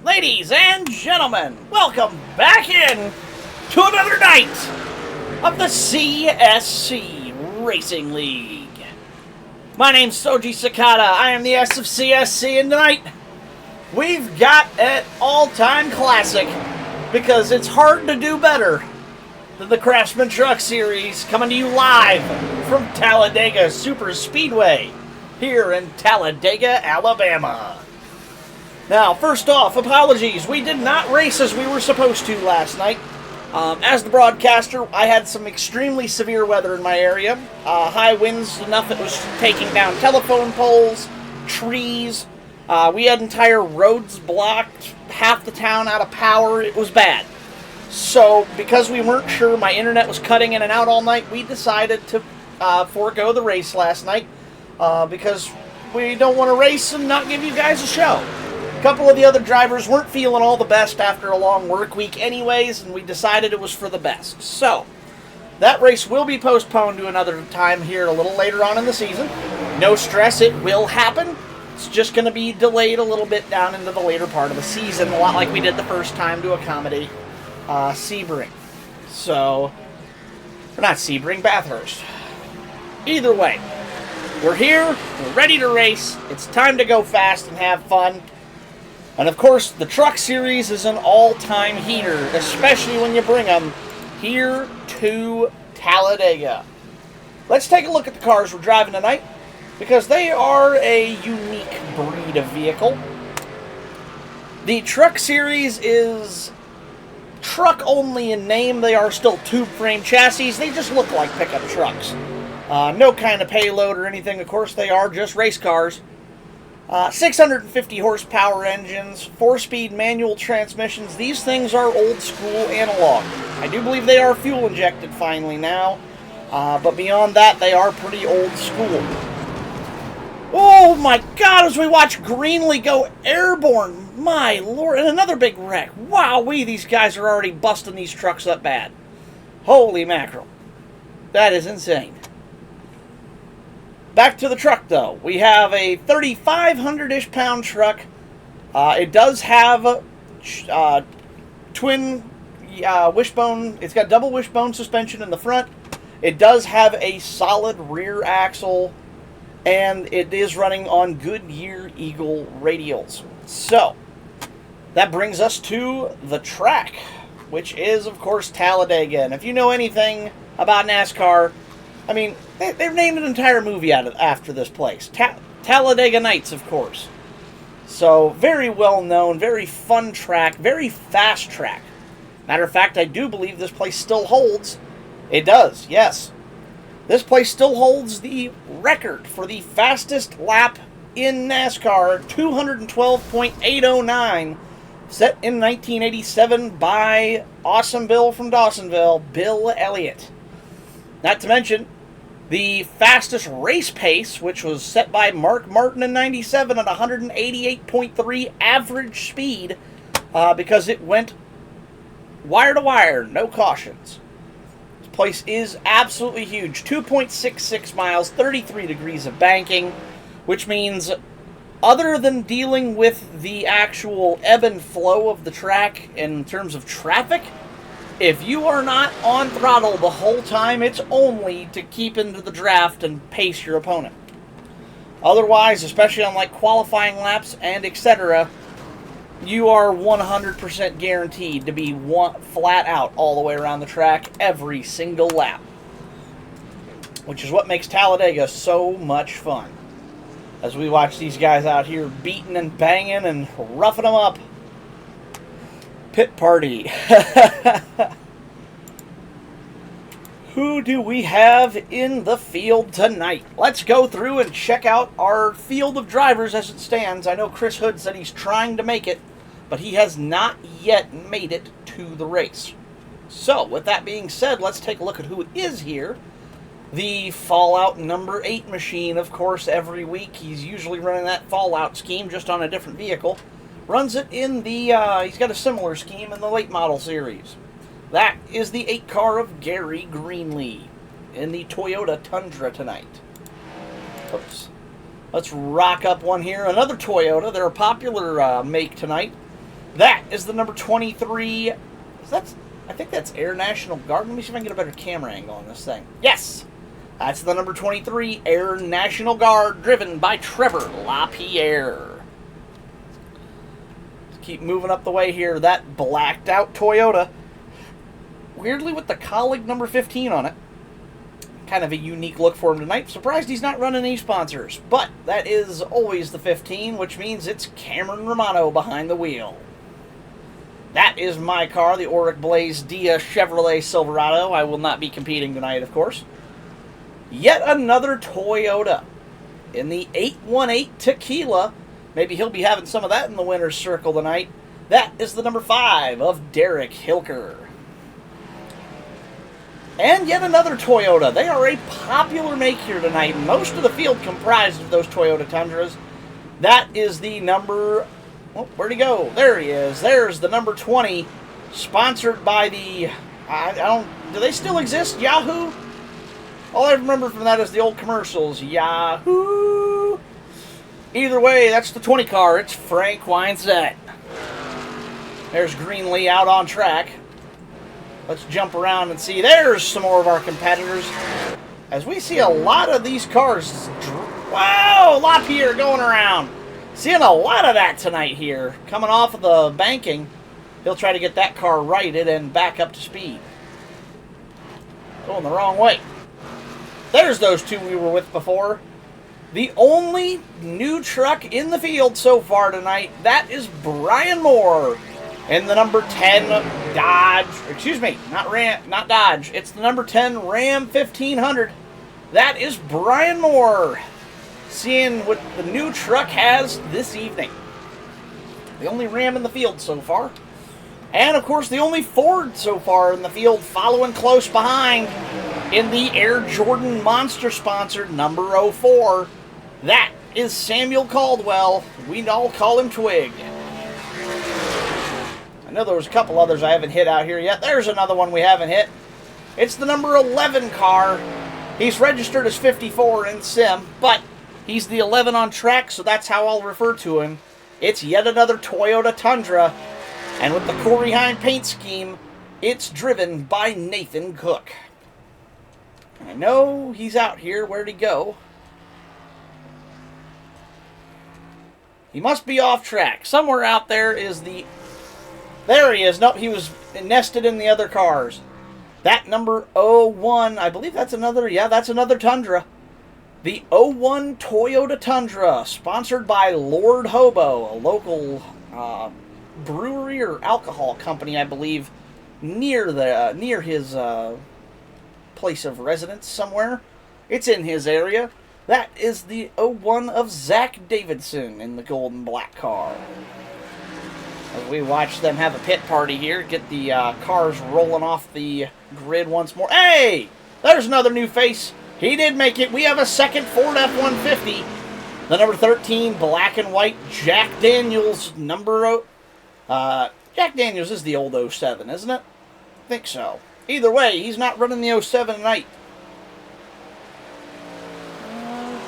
Ladies and gentlemen, welcome back in to another night of the CSC Racing League. My name's Soji Sakata. I am the S of CSC, and tonight we've got an all-time classic because it's hard to do better than the Craftsman Truck Series, coming to you live from Talladega Super Speedway here in Talladega, Alabama. Now, first off, apologies. We did not race as we were supposed to last night. As the broadcaster, I had some extremely severe weather in my area. High winds, enough it was taking down telephone poles, trees. We had entire roads blocked, half the town out of power. It was bad. So, because we weren't sure, my internet was cutting in and out all night, we decided to forego the race last night because we don't want to race and not give you guys a show. A couple of the other drivers weren't feeling all the best after a long work week anyways, and we decided it was for the best. So, that race will be postponed to another time here a little later on in the season. No stress, it will happen. It's just going to be delayed a little bit down into the later part of the season, a lot like we did the first time to accommodate Sebring. So, or not Sebring, Bathurst. Either way, we're here, we're ready to race, it's time to go fast and have fun. And of course, the Truck Series is an all-time heater, especially when you bring them here to Talladega. Let's take a look at the cars we're driving tonight, because they are a unique breed of vehicle. The Truck Series is truck only in name. They are still tube frame chassis. They just look like pickup trucks. No kind of payload or anything. Of course, they are just race cars. 650 horsepower engines, 4-speed manual transmissions. These things are old school analog. I do believe they are fuel injected finally now, but beyond that, they are pretty old school. Oh my God, as we watch Greenlee go airborne, my lord, and another big wreck. Wowee, these guys are already busting these trucks up bad. Holy mackerel. That is insane. Back to the truck, though. We have a 3,500-ish pound truck. It does have twin wishbone. It's got double wishbone suspension in the front. It does have a solid rear axle, and it is running on Goodyear Eagle radials. So, that brings us to the track, which is, of course, Talladega. And if you know anything about NASCAR, I mean, they've named an entire movie after this place. Talladega Nights, of course. So, very well known, very fun track, very fast track. Matter of fact, I do believe this place still holds. It does, yes. This place still holds the record for the fastest lap in NASCAR, 212.809, set in 1987 by Awesome Bill from Dawsonville, Bill Elliott. Not to mention, the fastest race pace, which was set by Mark Martin in 97 at 188.3 average speed, because it went wire to wire, no cautions. This place is absolutely huge. 2.66 miles, 33 degrees of banking, which means other than dealing with the actual ebb and flow of the track in terms of traffic, if you are not on throttle the whole time, it's only to keep into the draft and pace your opponent. Otherwise, especially on like qualifying laps and etc., you are 100% guaranteed to be flat out all the way around the track every single lap. Which is what makes Talladega so much fun. As we watch these guys out here beating and banging and roughing them up. Pit party. Who do we have in the field tonight? Let's go through and check out our field of drivers as it stands. I know Chris Hood said he's trying to make it, but he has not yet made it to the race. So, with that being said, let's take a look at who is here. The Fallout number 8 machine, of course, every week. He's usually running that Fallout scheme just on a different vehicle. Runs it in the, he's got a similar scheme in the late model series. That is the 8 car of Gary Greenlee in the Toyota Tundra tonight. Oops. Let's rock up one here. Another Toyota. They're a popular make tonight. That is the number 23. I think that's Air National Guard. Let me see if I can get a better camera angle on this thing. Yes! That's the number 23 Air National Guard, driven by Trevor LaPierre. Keep moving up the way here. That blacked out Toyota, weirdly with the colleague number 15 on it. Kind of a unique look for him tonight. Surprised he's not running any sponsors. But that is always the 15, which means it's Cameron Romano behind the wheel. That is my car, the Auric Blaze Dia Chevrolet Silverado. I will not be competing tonight, of course. Yet another Toyota in the 818 Tequila. Maybe he'll be having some of that in the winner's circle tonight. That is the number 5 of Derek Hilker. And yet another Toyota. They are a popular make here tonight. Most of the field comprised of those Toyota Tundras. That is the number... Oh, where'd he go? There he is. There's the number 20, sponsored by the... do they still exist? Yahoo? All I remember from that is the old commercials. Yahoo! Either way, that's the 20 car. It's Frank Weinstedt. There's Greenlee out on track. Let's jump around and see. There's some more of our competitors. As we see a lot of these cars. Wow, LaPierre going around. Seeing a lot of that tonight here. Coming off of the banking. He'll try to get that car righted and back up to speed. Going the wrong way. There's those two we were with before. The only new truck in the field so far tonight, that is Brian Moore. And the number 10 Dodge, excuse me, not Dodge. It's the number 10 Ram 1500. That is Brian Moore. Seeing what the new truck has this evening. The only Ram in the field so far. And of course the only Ford so far in the field, following close behind in the Air Jordan Monster sponsored number 04. That is Samuel Caldwell. We all call him Twig. I know there was a couple others I haven't hit out here yet. There's another one we haven't hit. It's the number 11 car. He's registered as 54 in Sim, but he's the 11 on track, so that's how I'll refer to him. It's yet another Toyota Tundra, and with the Corey Hine paint scheme, it's driven by Nathan Cook. I know he's out here. Where'd he go? He must be off track. Somewhere out there is the... There he is. Nope, he was nested in the other cars. That number 01, I believe that's another... Yeah, that's another Tundra. The 01 Toyota Tundra, sponsored by Lord Hobo, a local brewery or alcohol company, I believe, near his place of residence somewhere. It's in his area. That is the 01 of Zach Davidson in the gold and black car. As we watch them have a pit party here, get the cars rolling off the grid once more. Hey! There's another new face. He did make it. We have a second Ford F-150. The number 13 black and white Jack Daniels number... Jack Daniels is the old 07, isn't it? I think so. Either way, he's not running the 07 tonight.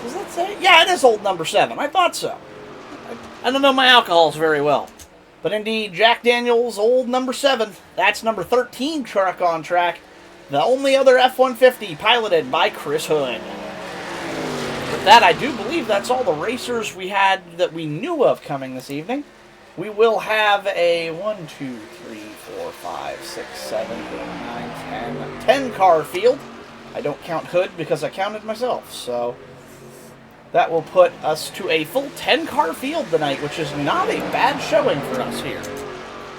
Does that say? Yeah, it is old number 7. I thought so. I don't know my alcohols very well. But indeed, Jack Daniels, old number 7. That's number 13 truck on track. The only other F-150 piloted by Chris Hood. With that, I do believe that's all the racers we had that we knew of coming this evening. We will have a 1, 2, 3, 4, 5, 6, 7, 8, 9, 10 car field. I don't count Hood because I counted myself, so that will put us to a full 10 car field tonight, which is not a bad showing for us here.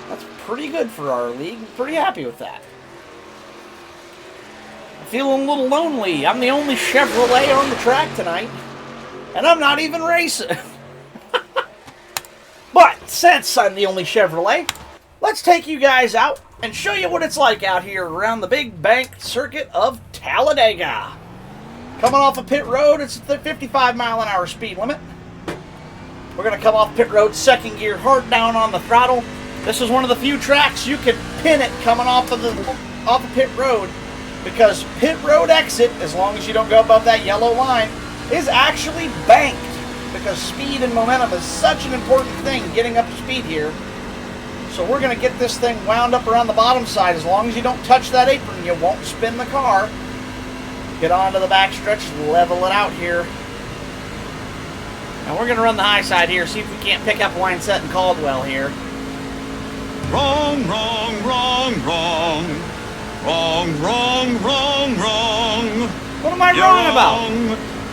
That's pretty good for our league. Pretty happy with that. I'm feeling a little lonely. I'm the only Chevrolet on the track tonight, and I'm not even racing. But since I'm the only Chevrolet, let's take you guys out and show you what it's like out here around the big banked circuit of Talladega. Coming off of pit road, it's the 55-mile-an-hour speed limit. We're going to come off pit road, second gear, hard down on the throttle. This is one of the few tracks you can pin it coming off of pit road, because pit road exit, as long as you don't go above that yellow line, is actually banked, because speed and momentum is such an important thing getting up to speed here. So we're going to get this thing wound up around the bottom side. As long as you don't touch that apron, you won't spin the car. Get onto the back stretch, level it out here. Now we're going to run the high side here, see if we can't pick up Winesett and Caldwell here. Wrong, wrong, wrong, wrong. Wrong, wrong, wrong, wrong. What am I wrong about?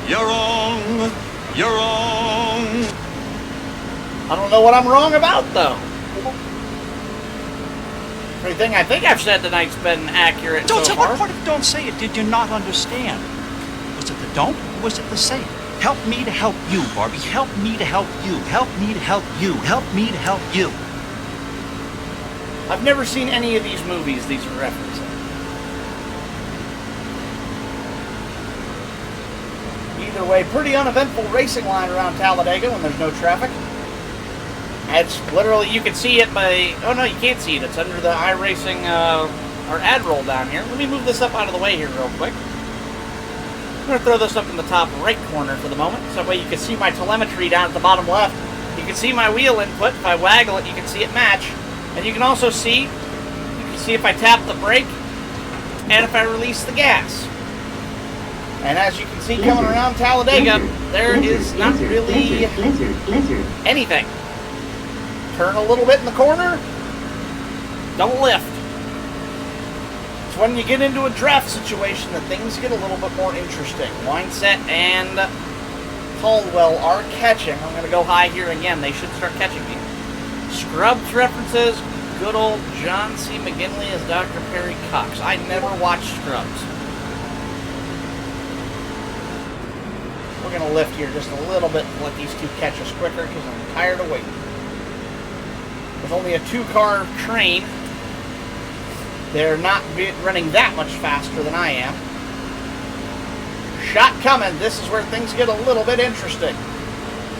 You're wrong. You're wrong. I don't know what I'm wrong about, though. Everything I think I've said tonight's been accurate so far. What part of don't say it did you not understand? Was it the don't or was it the say? Help me to help you, Barbie. Help me to help you. Help me to help you. Help me to help you. I've never seen any of these movies these are referencing. Either way, pretty uneventful racing line around Talladega when there's no traffic. It's literally, you can see it by, oh no, you can't see it. It's under the iRacing, or ad roll down here. Let me move this up out of the way here real quick. I'm going to throw this up in the top right corner for the moment. So that way you can see my telemetry down at the bottom left. You can see my wheel input. If I waggle it, you can see it match. And you can also see, if I tap the brake and if I release the gas. And as you can see coming around Talladega, there is not really anything. Turn a little bit in the corner, don't lift. It's when you get into a draft situation that things get a little bit more interesting. Winesett and Caldwell are catching. I'm going to go high here again. They should start catching me. Scrubs references, good old John C. McGinley as Dr. Perry Cox. I never watched Scrubs. We're going to lift here just a little bit and let these two catch us quicker because I'm tired of waiting. With only a 2-car train, they're not running that much faster than I am. Shot coming. This is where things get a little bit interesting.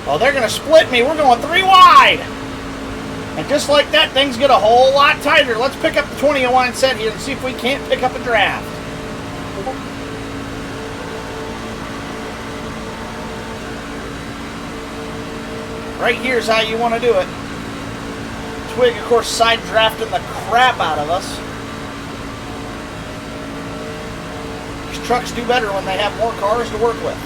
Oh, they're going to split me. We're going 3 wide. And just like that, things get a whole lot tighter. Let's pick up the 20 of Winesett here and see if we can't pick up a draft. Right here's how you want to do it. Twig, of course, side drafting the crap out of us. These trucks do better when they have more cars to work with.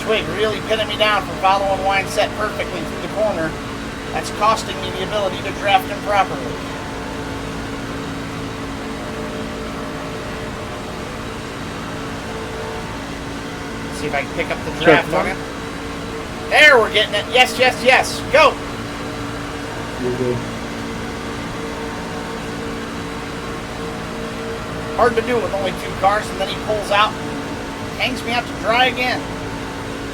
Twig really pinning me down for following Winesett perfectly through the corner. That's costing me the ability to draft him properly. Let's see if I can pick up the draft on it. There, we're getting it. Yes, yes, yes. Go. Hard to do with only 2 cars, and then he pulls out and hangs me out to dry again.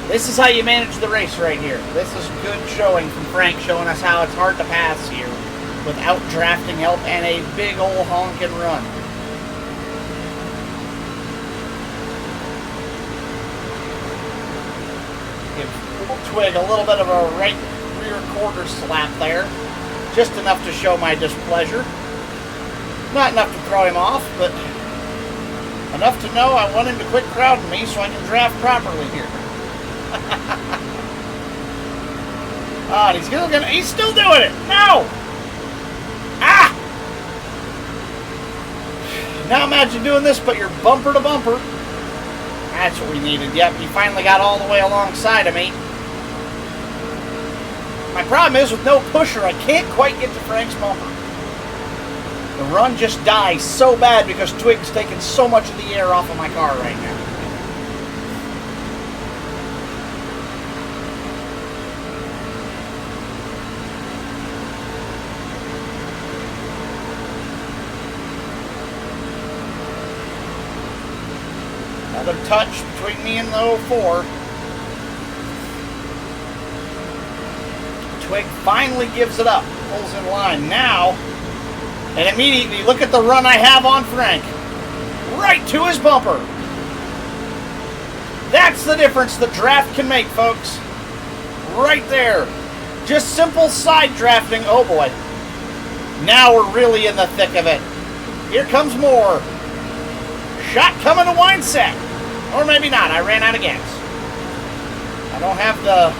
This is how you manage the race right here. This is good showing from Frank, showing us how it's hard to pass here without drafting help and a big old honk and run. Give Twig a little bit of a right rear quarter slap there. Just enough to show my displeasure. Not enough to throw him off, but enough to know I want him to quit crowding me so I can draft properly here. He's still doing it. No! Ah! Now imagine doing this, but you're bumper to bumper. That's what we needed. Yep, he finally got all the way alongside of me. My problem is with no pusher, I can't quite get to Frank's bumper. The run just dies so bad because Twig's taking so much of the air off of my car right now. Another touch between me and the 04. Twig finally gives it up, pulls in line now, and immediately look at the run I have on Frank. Right to his bumper. That's the difference the draft can make, folks. Right there. Just simple side drafting. Oh boy. Now we're really in the thick of it. Here comes more. Shot coming to Winesett. Or maybe not. I ran out of gas. I don't have the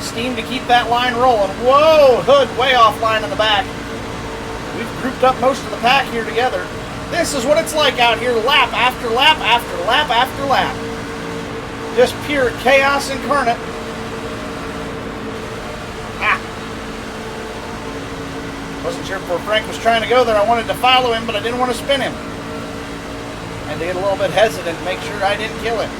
steam to keep that line rolling. Whoa, Hood way offline in the back. We've grouped up most of the pack here together. This is what it's like out here, lap after lap after lap after lap. Just pure chaos incarnate. Ah. Wasn't sure where Frank was trying to go there. I wanted to follow him, but I didn't want to spin him. Had to get a little bit hesitant to make sure I didn't kill him.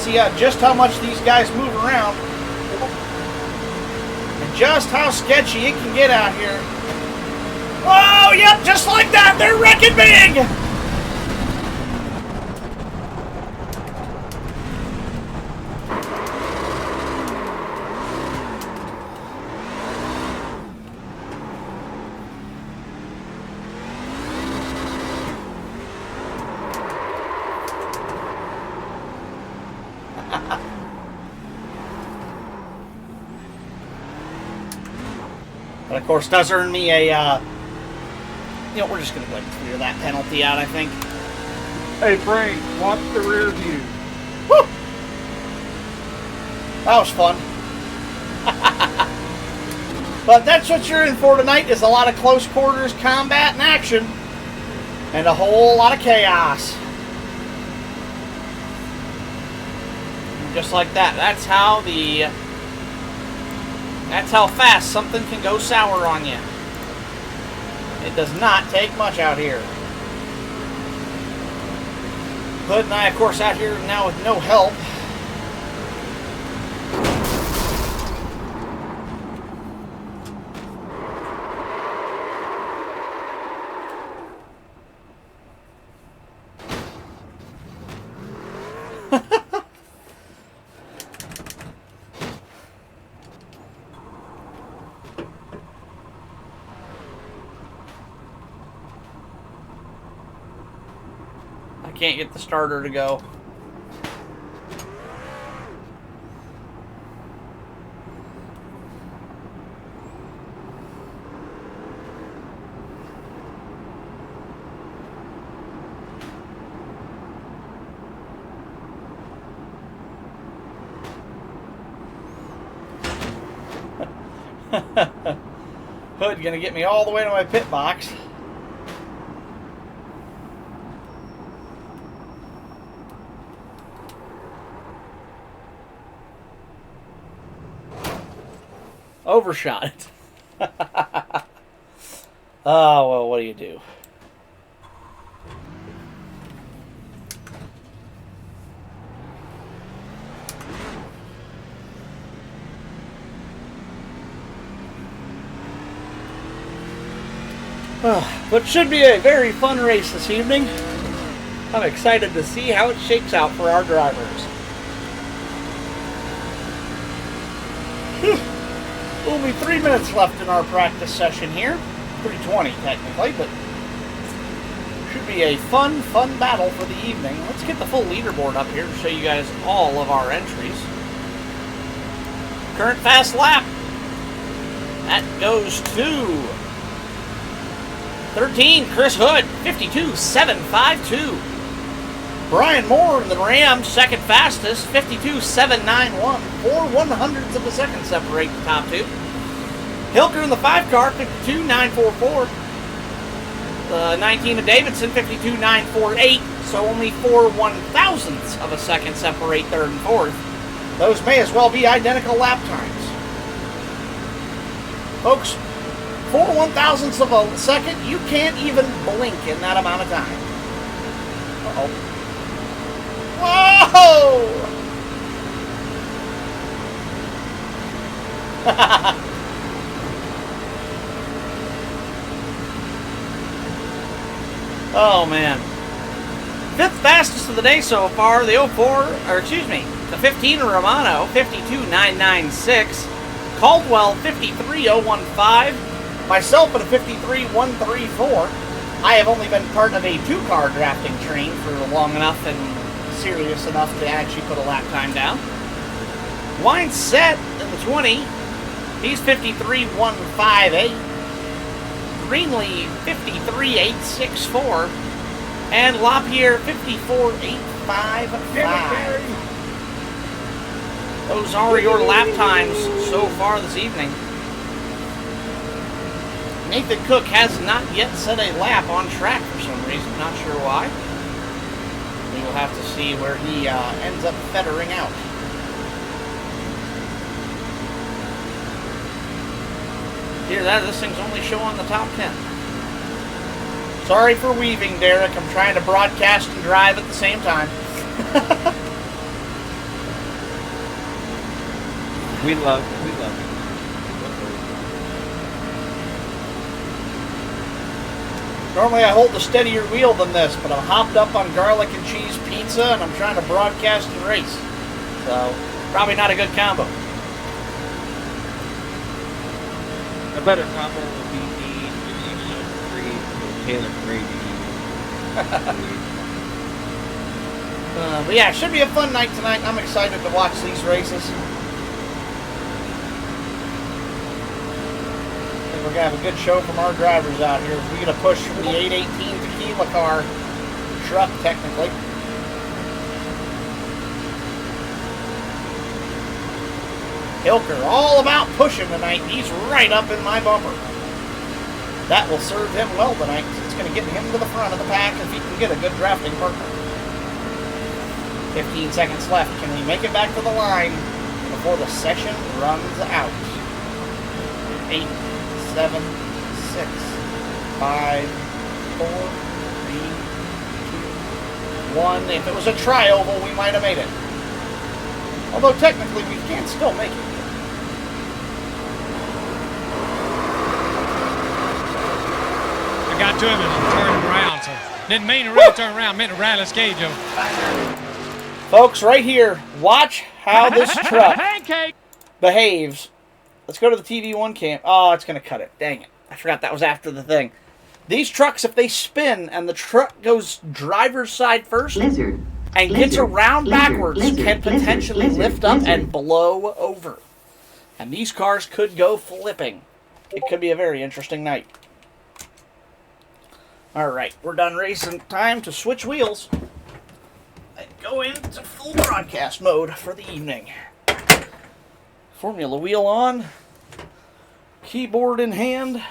See just how much these guys move around and just how sketchy it can get out here. Oh, yep, just like that, they're wrecking big! But of course, does earn me a, we're just going to go ahead and clear that penalty out, I think. Hey Frank, watch the rear view. Woo! That was fun. But that's what you're in for tonight, is a lot of close quarters combat and action. And a whole lot of chaos. And just like that. That's how fast something can go sour on you. It does not take much out here. Hood and I, of course, out here now with no help. Can't get the starter to go. Hood gonna get me all the way to my pit box. Overshot it. Oh, well, what do you do? But should be a very fun race this evening. I'm excited to see how it shakes out for our drivers. Only 3 minutes left in our practice session here. 3:20 technically, but should be a fun battle for the evening. Let's get the full leaderboard up here to show you guys all of our entries. Current fast lap. That goes to 13, Chris Hood, 52.752. Brian Moore in the Ram, second fastest, 52.791. 4/100ths of a second separate the top two. Hilker in the 5 car, 52.944. The 19 of Davidson, 52.948. So only 4/1000ths of a second separate third and fourth. Those may as well be identical lap times. Folks, 4/1000ths of a second, you can't even blink in that amount of time. Uh-oh. Whoa! Oh, man. 5th fastest of the day so far, the The 15 Romano, 52.996. Caldwell, 53.015. Myself at a 53.134. I have only been part of a 2-car drafting train for long enough and serious enough to actually put a lap time down. Wine Set in the 20. He's 53.158. Greenlee, 53.864. And LaPierre, 54.855. Those are your lap times so far this evening. Nathan Cook has not yet set a lap on track for some reason. Not sure why. We will have to see where he ends up feathering out. Hear that? This thing's only showing the top 10. Sorry for weaving, Derek. I'm trying to broadcast and drive at the same time. We love it. Normally I hold a steadier wheel than this, but I'm hopped up on garlic and cheese pizza and I'm trying to broadcast and race. So, probably not a good combo. A better combo would be me free Taylor Brady. But yeah, it should be a fun night tonight. I'm excited to watch these races. We're going to have a good show from our drivers out here. We're going to push from the 818 tequila car, truck technically. Hilker, all about pushing tonight. He's right up in my bumper. That will serve him well tonight. It's going to get him to the front of the pack if he can get a good drafting partner. 15 seconds left. Can we make it back to the line before the session runs out? 8, 7, 6, 5, 4, 3, 2, 1. If it was a tri-oval, we might have made it. Although technically we can still make it. I got to him and turned around, so didn't mean to really turn around, meant to rattle his cage over. Folks, right here, watch how this truck behaves. Let's go to the TV1 cam. Oh, it's going to cut it. Dang it. I forgot that was after the thing. These trucks, if they spin and the truck goes driver's side first and gets around backwards, can potentially lift up and blow over. And these cars could go flipping. It could be a very interesting night. Alright, we're done racing. Time to switch wheels and go into full broadcast mode for the evening. Formula wheel on, keyboard in hand.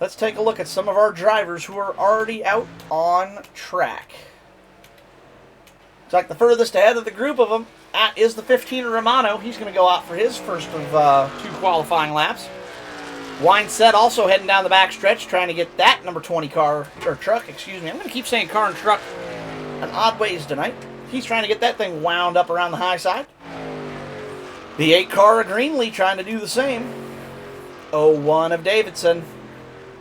Let's take a look at some of our drivers who are already out on track. Looks like the furthest ahead of the group of them is the 15 Romano. He's going to go out for his first of 2 qualifying laps. Wine Set also heading down the back stretch, trying to get that number 20 car, or truck, excuse me. I'm going to keep saying car and truck in odd ways tonight. He's trying to get that thing wound up around the high side. The 8 car of Greenlee trying to do the same. 01 of Davidson.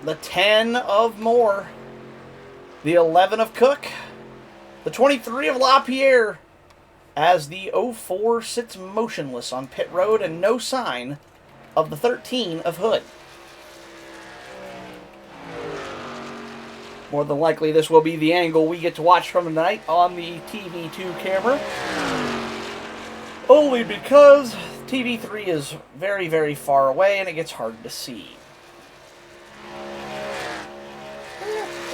The 10 of Moore. The 11 of Cook. The 23 of LaPierre. As the 04 sits motionless on pit road and no sign of the 13 of Hood. More than likely this will be the angle we get to watch from tonight on the TV2 camera. Only because TV3 is very, very far away and it gets hard to see.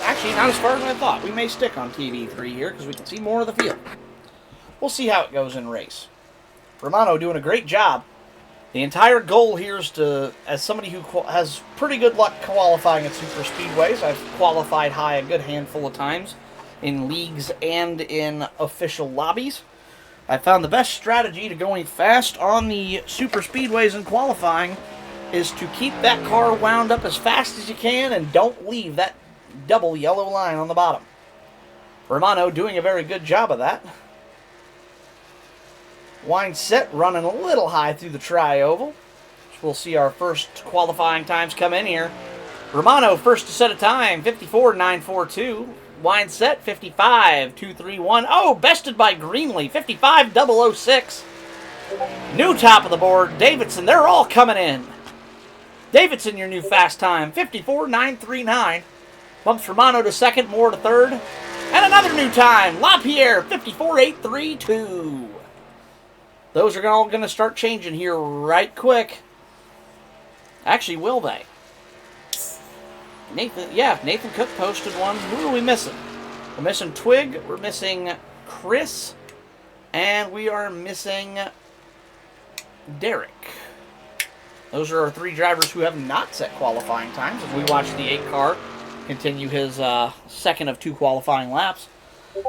Actually, not as far as I thought. We may stick on TV3 here because we can see more of the field. We'll see how it goes in race. Romano doing a great job. The entire goal here is to, as somebody who has pretty good luck qualifying at super speedways, I've qualified high a good handful of times in leagues and in official lobbies. I found the best strategy to going fast on the super speedways and qualifying is to keep that car wound up as fast as you can and don't leave that double yellow line on the bottom. Romano doing a very good job of that. Wine Set running a little high through the tri-oval. We'll see our first qualifying times come in here. Romano first to set a time, 54.942. Wine set 55-231. Oh, bested by Greenlee 55-006. New top of the board, Davidson. They're all coming in. Davidson, your new fast time 54-939. Bumps Romano to second, Moore to third. And another new time, LaPierre 54-832. Those are all going to start changing here right quick. Actually, will they? Nathan Cook posted one. Who are we missing? We're missing Twig, we're missing Chris, and we are missing Derek. Those are our 3 drivers who have not set qualifying times as we watch the 8 car continue his second of 2 qualifying laps.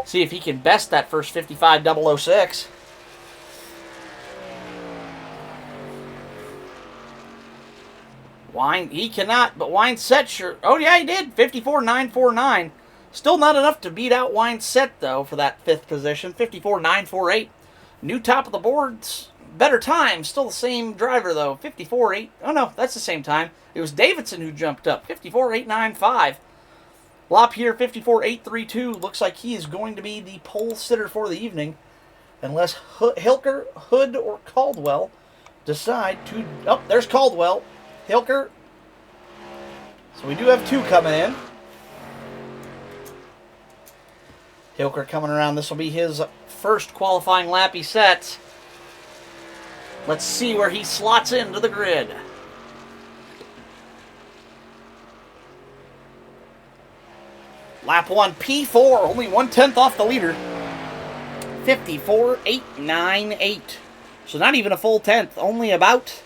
See if he can best that first 55-006. Wine, he cannot, but Wine set sure. Oh, yeah, he did. 54-949. Still not enough to beat out Wine set, though, for that 5th position. 54-948. New top of the boards. Better time. Still the same driver, though. 54-8. Oh, no, that's the same time. It was Davidson who jumped up. 54-895. LaPierre 54-832. Looks like he is going to be the pole sitter for the evening. Unless Hilker, Hood, or Caldwell decide to... Oh, there's Caldwell. Hilker. So we do have 2 coming in. Hilker coming around. This will be his first qualifying lap he sets. Let's see where he slots into the grid. Lap 1, P4, only 1/10 off the leader. 54-898. So not even a full 10th, only about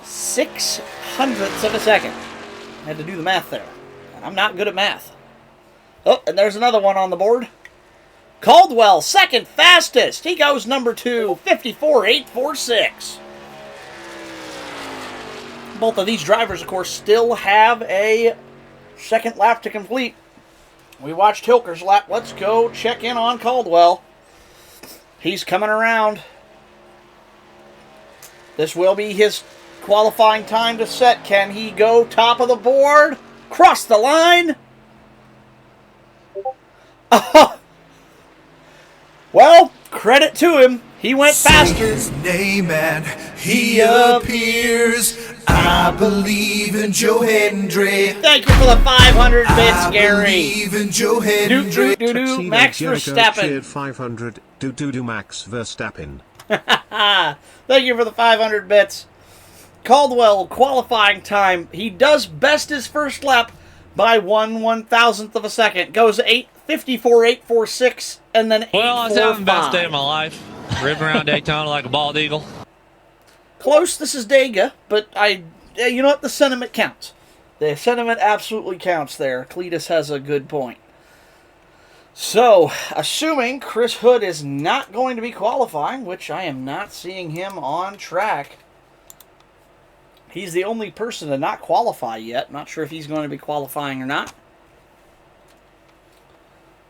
0.06 of a second. I had to do the math there. I'm not good at math. Oh, and there's another one on the board. Caldwell, second fastest. He goes number 2, 54-846. Both of these drivers, of course, still have a second lap to complete. We watched Hilker's lap. Let's go check in on Caldwell. He's coming around. This will be his qualifying time to set. Can he go top of the board? Cross the line? Well, credit to him. He went faster. Say his name and he appears. I believe in Joe Hendry. Thank you for the 500 bits, I Gary. believe in Joe Hendry. Max Verstappen. Cheered 500. Max Verstappen. Thank you for the 500 bits. Caldwell, qualifying time. He does best his first lap by 1/1000th of a second. Goes 54-846, and then 845. Well, I was having the best day of my life. Ripping around Daytona like a bald eagle. Close, this is Dega, but you know what? The sentiment counts. The sentiment absolutely counts there. Cletus has a good point. So, assuming Chris Hood is not going to be qualifying, which I am not seeing him on track. He's the only person to not qualify yet. Not sure if he's going to be qualifying or not.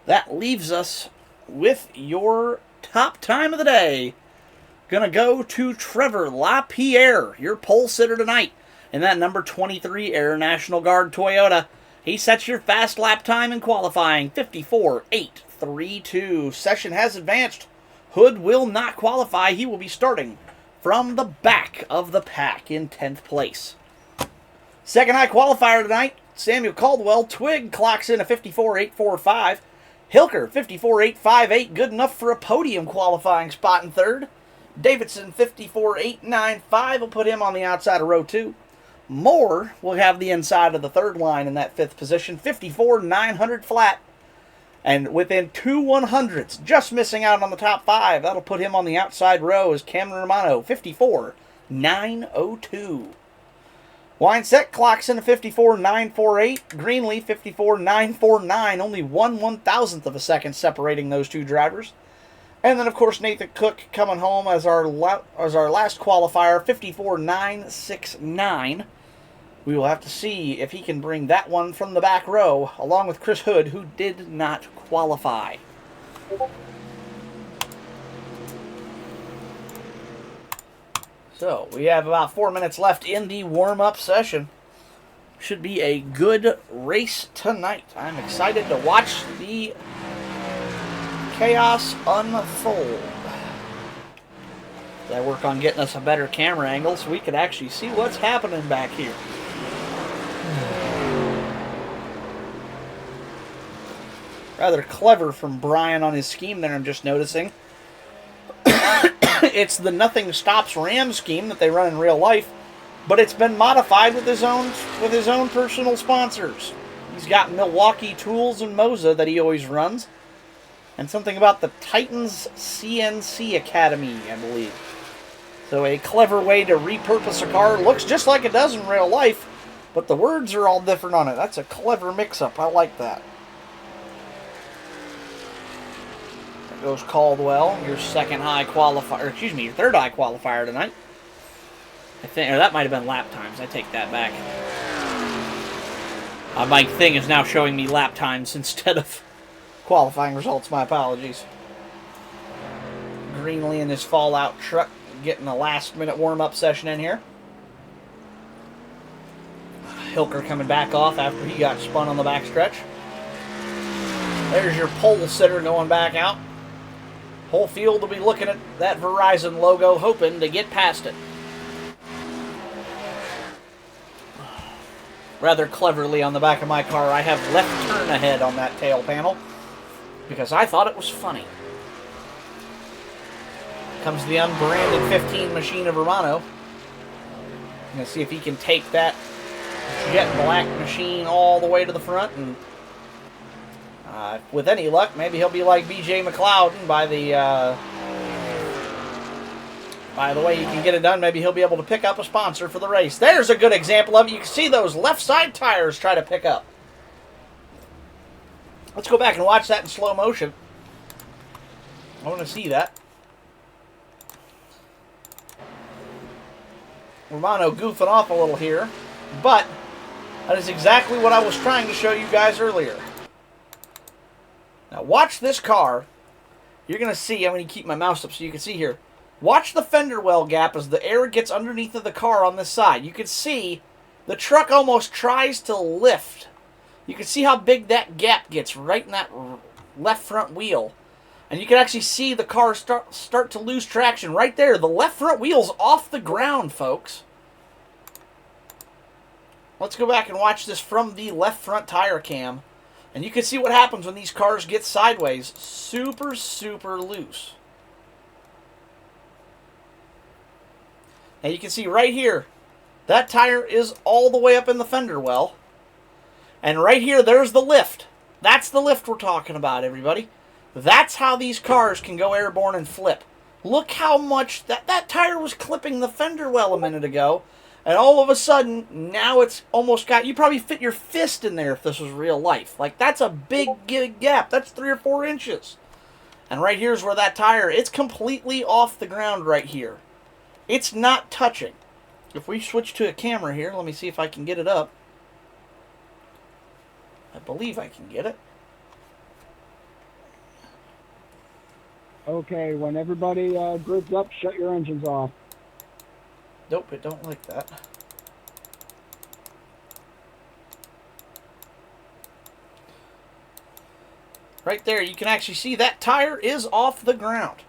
That leaves us with your top time of the day. Gonna go to Trevor LaPierre, your pole sitter tonight, in that number 23 Air National Guard Toyota. He sets your fast lap time in qualifying, 54-832. Session has advanced. Hood will not qualify. He will be starting from the back of the pack in 10th place. Second high qualifier tonight, Samuel Caldwell. Twig clocks in a 54-845. Hilker, 54-858, good enough for a podium qualifying spot in third. Davidson, 54-895, will put him on the outside of row 2. Moore will have the inside of the third line in that 5th position, 54-900 flat. And within 2/100ths, just missing out on the top 5. That'll put him on the outside row as Cameron Romano, 54-902. Wineset clocks in a 54-948. Greenlee, 54-949. Only 1/1000th of a second separating those two drivers. And then, of course, Nathan Cook coming home as our last qualifier, 54-969. We will have to see if he can bring that one from the back row, along with Chris Hood, who did not qualify. So, we have about 4 minutes left in the warm-up session. Should be a good race tonight. I'm excited to watch the chaos unfold. I work on getting us a better camera angle so we can actually see what's happening back here. Rather clever from Brian on his scheme there, I'm just noticing. It's the Nothing Stops Ram scheme that they run in real life, but it's been modified with his own personal sponsors. He's got Milwaukee Tools and Moza that he always runs, and something about the Titans CNC Academy, I believe. So a clever way to repurpose a car. Looks just like it does in real life, but the words are all different on it. That's a clever mix-up. I like that. There goes Caldwell, your second high qualifier, or excuse me, your third high qualifier tonight. I think, or that might have been lap times. I take that back. My thing is now showing me lap times instead of qualifying results. My apologies. Greenlee in his Fallout truck getting a last-minute warm-up session in here. Hilker coming back off after he got spun on the backstretch. There's your pole sitter going back out. Whole field will be looking at that Verizon logo, hoping to get past it. Rather cleverly on the back of my car, I have left turn ahead on that tail panel because I thought it was funny. Comes the unbranded 15 machine of Romano. I'm going to see if he can take that jet black machine all the way to the front, and with any luck, maybe he'll be like BJ McLeod by the way he can get it done. Maybe he'll be able to pick up a sponsor for the race. There's a good example of it. You can see those left side tires try to pick up. Let's go back and watch that in slow motion. I want to see that. Romano goofing off a little here, but that is exactly what I was trying to show you guys earlier. Now watch this car. You're going to see, I'm going to keep my mouse up so you can see here. Watch the fender well gap as the air gets underneath of the car on this side. You can see the truck almost tries to lift. You can see how big that gap gets right in that left front wheel. And you can actually see the car start to lose traction right there. The left front wheel's off the ground, folks. Let's go back and watch this from the left front tire cam. And you can see what happens when these cars get sideways. Super, super loose. Now you can see right here, that tire is all the way up in the fender well. And right here, there's the lift. That's the lift we're talking about, everybody. That's how these cars can go airborne and flip. Look how much that tire was clipping the fender well a minute ago. And all of a sudden, now it's almost got... You probably fit your fist in there if this was real life. Like, that's a big gap. That's 3 or 4 inches. And right here's where that tire... It's completely off the ground right here. It's not touching. If we switch to a camera here, let me see if I can get it up. I believe I can get it. Okay, when everybody groups up, shut your engines off. Nope, it don't like that. Right there, you can actually see that tire is off the ground.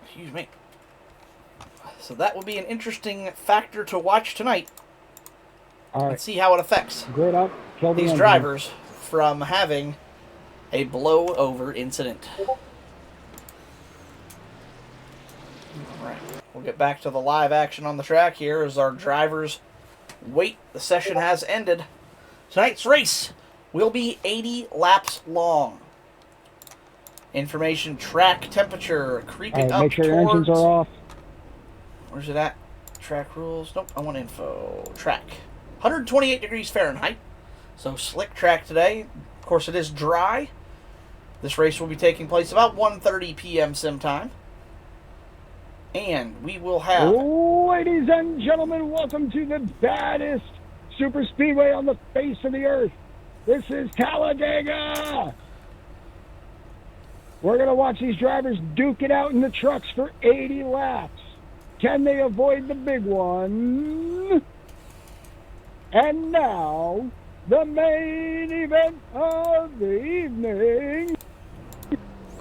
Excuse me. So that will be an interesting factor to watch tonight. All right. And see how it affects Grid up, kill the these engine. drivers from having a blowover incident. Alright, we'll get back to the live action on the track here as our drivers wait. The session has ended. Tonight's race will be 80 laps long. Information, track temperature, creeping up make sure your engines are off. Where's it at? Track rules. Nope, I want info. Track. 128 degrees Fahrenheit. So slick track today. Of course, it is dry. This race will be taking place about 1:30 p.m. sim time. And we will have... Ladies and gentlemen, welcome to the baddest super speedway on the face of the earth. This is Talladega. We're going to watch these drivers duke it out in the trucks for 80 laps. can they avoid the big one? And now, the main event of the evening.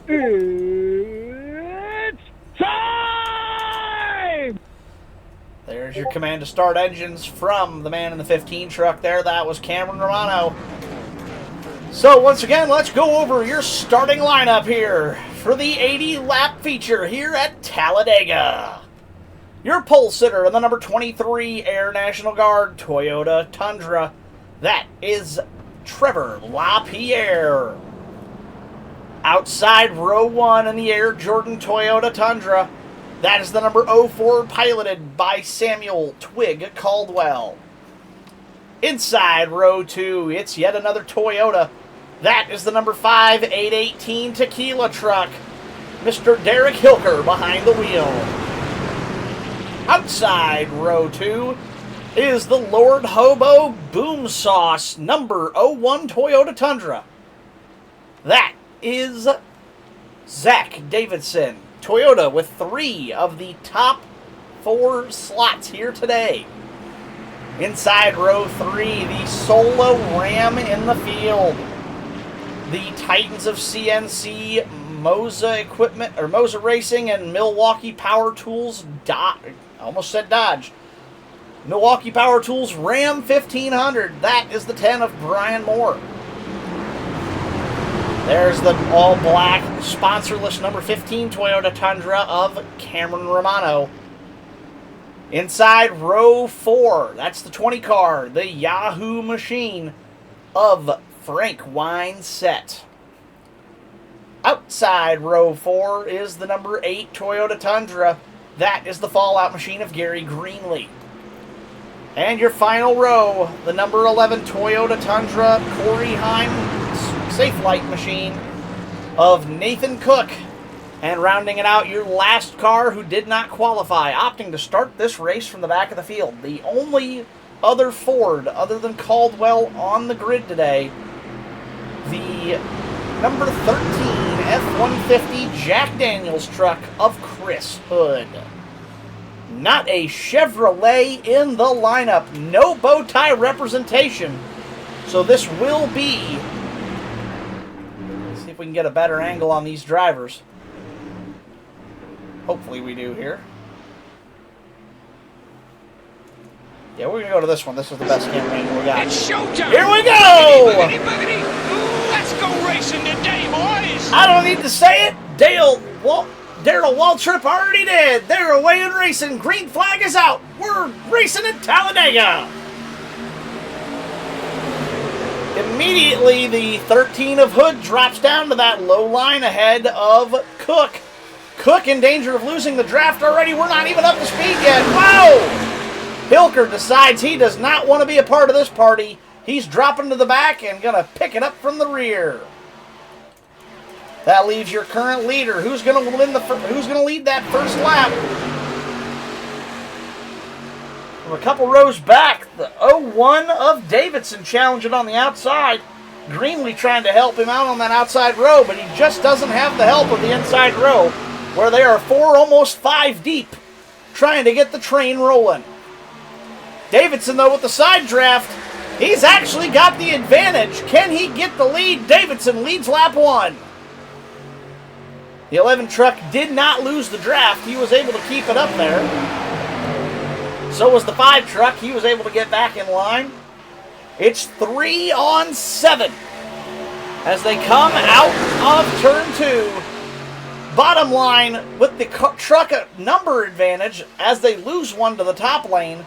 It's time! There's your command to start engines from the man in the 15 truck there. That was Cameron Romano. So once again, let's go over your starting lineup here for the 80-lap feature here at Talladega. Your pole sitter in the number 23 Air National Guard Toyota Tundra. That is Trevor LaPierre. Outside row 1 in the Air Jordan Toyota Tundra. That is the number 04 piloted by Samuel Twig Caldwell. Inside row 2, it's yet another Toyota. That is the number 5 818 Tequila truck. Mr. Derek Hilker behind the wheel. Outside row 2 is the Lord Hobo Boom Sauce number 01 Toyota Tundra. That is Zach Davidson. Toyota with 3 of the top 4 slots here today. Inside row 3, the Solo Ram in the field. The Titans of CNC, Moza Equipment, or Moza Racing, and Milwaukee Power Tools, almost said Dodge. Milwaukee Power Tools Ram 1500. That is the 10 of Brian Moore. There's the all-black, sponsorless number 15 Toyota Tundra of Cameron Romano. Inside row 4, that's the 20 car, the Yahoo machine of Frank Winesett. Outside row 4 is the number 8 Toyota Tundra. That is the Fallout machine of Gary Greenlee. And your final row, the number 11 Toyota Tundra Corey Heim Safe Light machine of Nathan Cook. And rounding it out, your last car who did not qualify, opting to start this race from the back of the field. The only other Ford other than Caldwell on the grid today, the number 13 F-150 Jack Daniels truck of Chris Hood. Not a Chevrolet in the lineup. No bow tie representation. So this will be... Let's see if we can get a better angle on these drivers. Hopefully we do here. Yeah, we're going to go to this one. This is the best camera angle we got. It's showtime! Here we go! Boogity, boogity, boogity. Let's go racing today, boys! I don't need to say it. Daryl Waltrip already did. They're away and racing. Green flag is out. We're racing at Talladega. Immediately, the 13 of Hood drops down to that low line ahead of Cook. Cook in danger of losing the draft already. We're not even up to speed yet. Whoa! Hilker decides he does not want to be a part of this party. He's dropping to the back and going to pick it up from the rear. That leaves your current leader. Who's going to lead that first lap? From a couple rows back, the 01 of Davidson challenging on the outside. Greenlee trying to help him out on that outside row, but he just doesn't have the help of the inside row, where they are 4, almost 5 deep, trying to get the train rolling. Davidson, though, with the side draft, he's actually got the advantage. Can he get the lead? Davidson leads lap 1. The 11 truck did not lose the draft. He was able to keep it up there. So was the 5 truck. He was able to get back in line. It's 3 on 7 as they come out of turn 2. Bottom line, with the truck number advantage as they lose one to the top lane.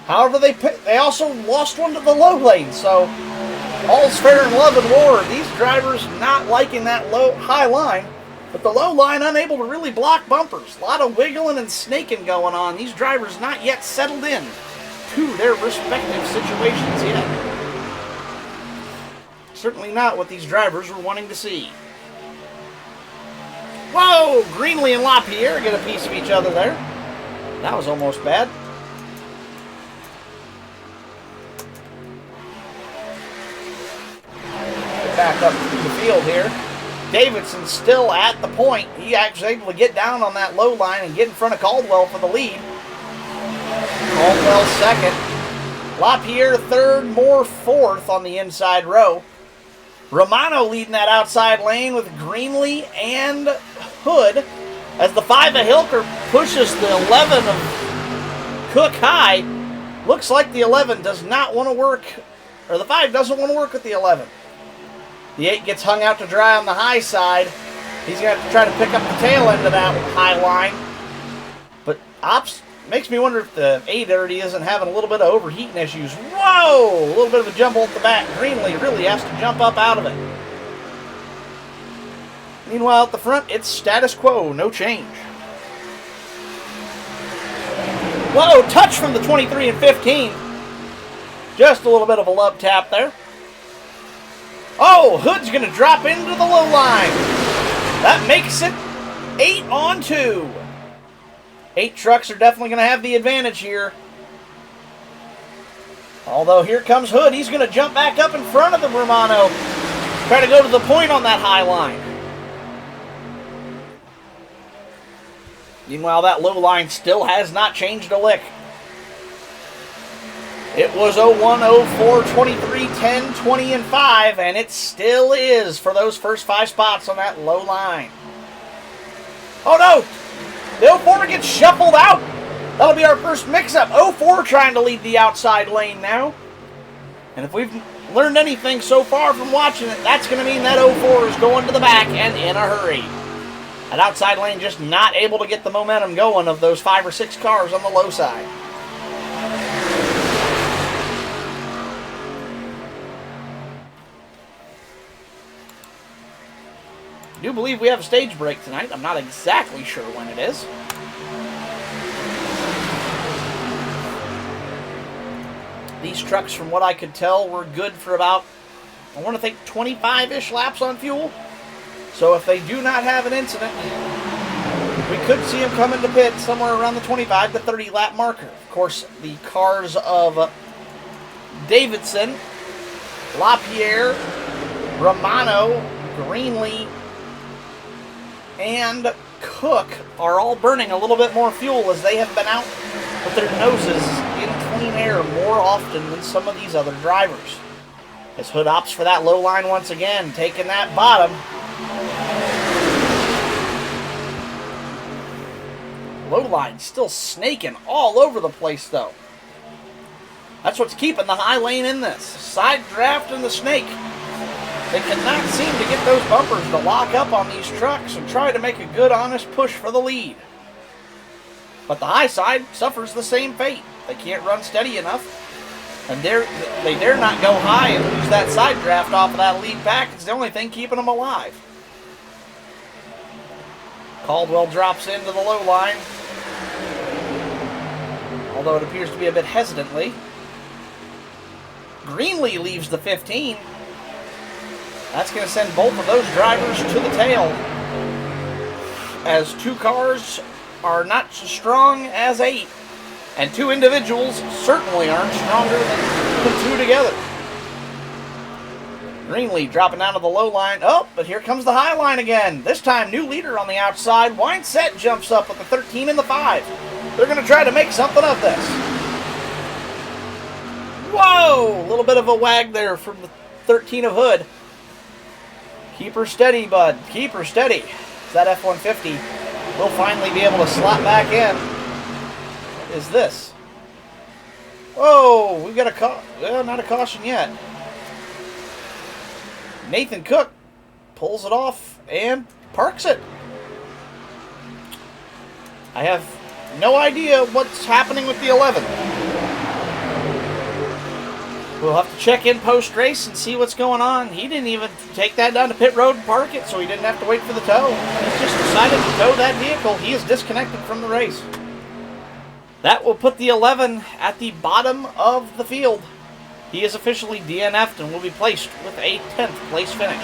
However, they also lost one to the low lane. So all's fair in love and war. These drivers not liking that high line. But the low line unable to really block bumpers. A lot of wiggling and snaking going on. These drivers not yet settled in to their respective situations yet. Certainly not what these drivers were wanting to see. Whoa! Greenlee and LaPierre get a piece of each other there. That was almost bad. Get back up to the field here. Davidson's still at the point. He actually able to get down on that low line and get in front of Caldwell for the lead. Caldwell second. LaPierre third, Moore fourth on the inside row. Romano leading that outside lane with Greenlee and Hood as the 5 of Hilker pushes the 11 of Cook high. Looks like the 11 does not want to work, or the 5 doesn't want to work with the 11. The 8 gets hung out to dry on the high side. He's going to have to try to pick up the tail end of that high line. But Ops makes me wonder if the 8 already isn't having a little bit of overheating issues. Whoa! A little bit of a jumble at the back. Greenlee really has to jump up out of it. Meanwhile, at the front, it's status quo. No change. Whoa! Touch from the 23 and 15. Just a little bit of a love tap there. Oh, Hood's going to drop into the low line. That makes it 8 on 2. 8 trucks are definitely going to have the advantage here. Although here comes Hood. He's going to jump back up in front of the Romano. Try to go to the point on that high line. Meanwhile, that low line still has not changed a lick. It was 01, 04, 23, 10, 20, and 5, and it still is for those first 5 spots on that low line. Oh no! The 04 gets shuffled out. That'll be our first mix-up. 04 trying to lead the outside lane now. And if we've learned anything so far from watching it, that's going to mean that 04 is going to the back and in a hurry. That outside lane just not able to get the momentum going of those 5 or 6 cars on the low side. I do believe we have a stage break tonight. I'm not exactly sure when it is. These trucks, from what I could tell, were good for about, I want to think, 25-ish laps on fuel. So if they do not have an incident, we could see them come into pit somewhere around the 25 to 30 lap marker. Of course, the cars of Davidson, LaPierre, Romano, Greenlee, and Cook are all burning a little bit more fuel as they have been out with their noses in clean air more often than some of these other drivers. As Hood opts for that low line once again, taking that bottom. Low line still snaking all over the place though. That's what's keeping the high lane in this. Side draft and the snake. They cannot seem to get those bumpers to lock up on these trucks and try to make a good, honest push for the lead. But the high side suffers the same fate. They can't run steady enough, and they dare not go high and lose that side draft off of that lead pack. It's the only thing keeping them alive. Caldwell drops into the low line, although it appears to be a bit hesitantly. Greenlee leaves the 15. That's going to send both of those drivers to the tail, as 2 cars are not as strong as 8, and 2 individuals certainly aren't stronger than the 2 together. Greenlee dropping down to the low line. Oh, but here comes the high line again. This time, new leader on the outside. Winesett jumps up with the 13 and the 5. They're going to try to make something of this. Whoa! A little bit of a wag there from the 13 of Hood. Keep her steady, bud. Keep her steady. That F-150 will finally be able to slot back in. What is this? Whoa, we've got a well, not a caution yet. Nathan Cook pulls it off and parks it. I have no idea what's happening with the 11. We'll have to check in post-race and see what's going on. He didn't even take that down to pit road and park it, so he didn't have to wait for the tow. He just decided to tow that vehicle. He is disconnected from the race. That will put the 11 at the bottom of the field. He is officially DNF'd and will be placed with a 10th place finish.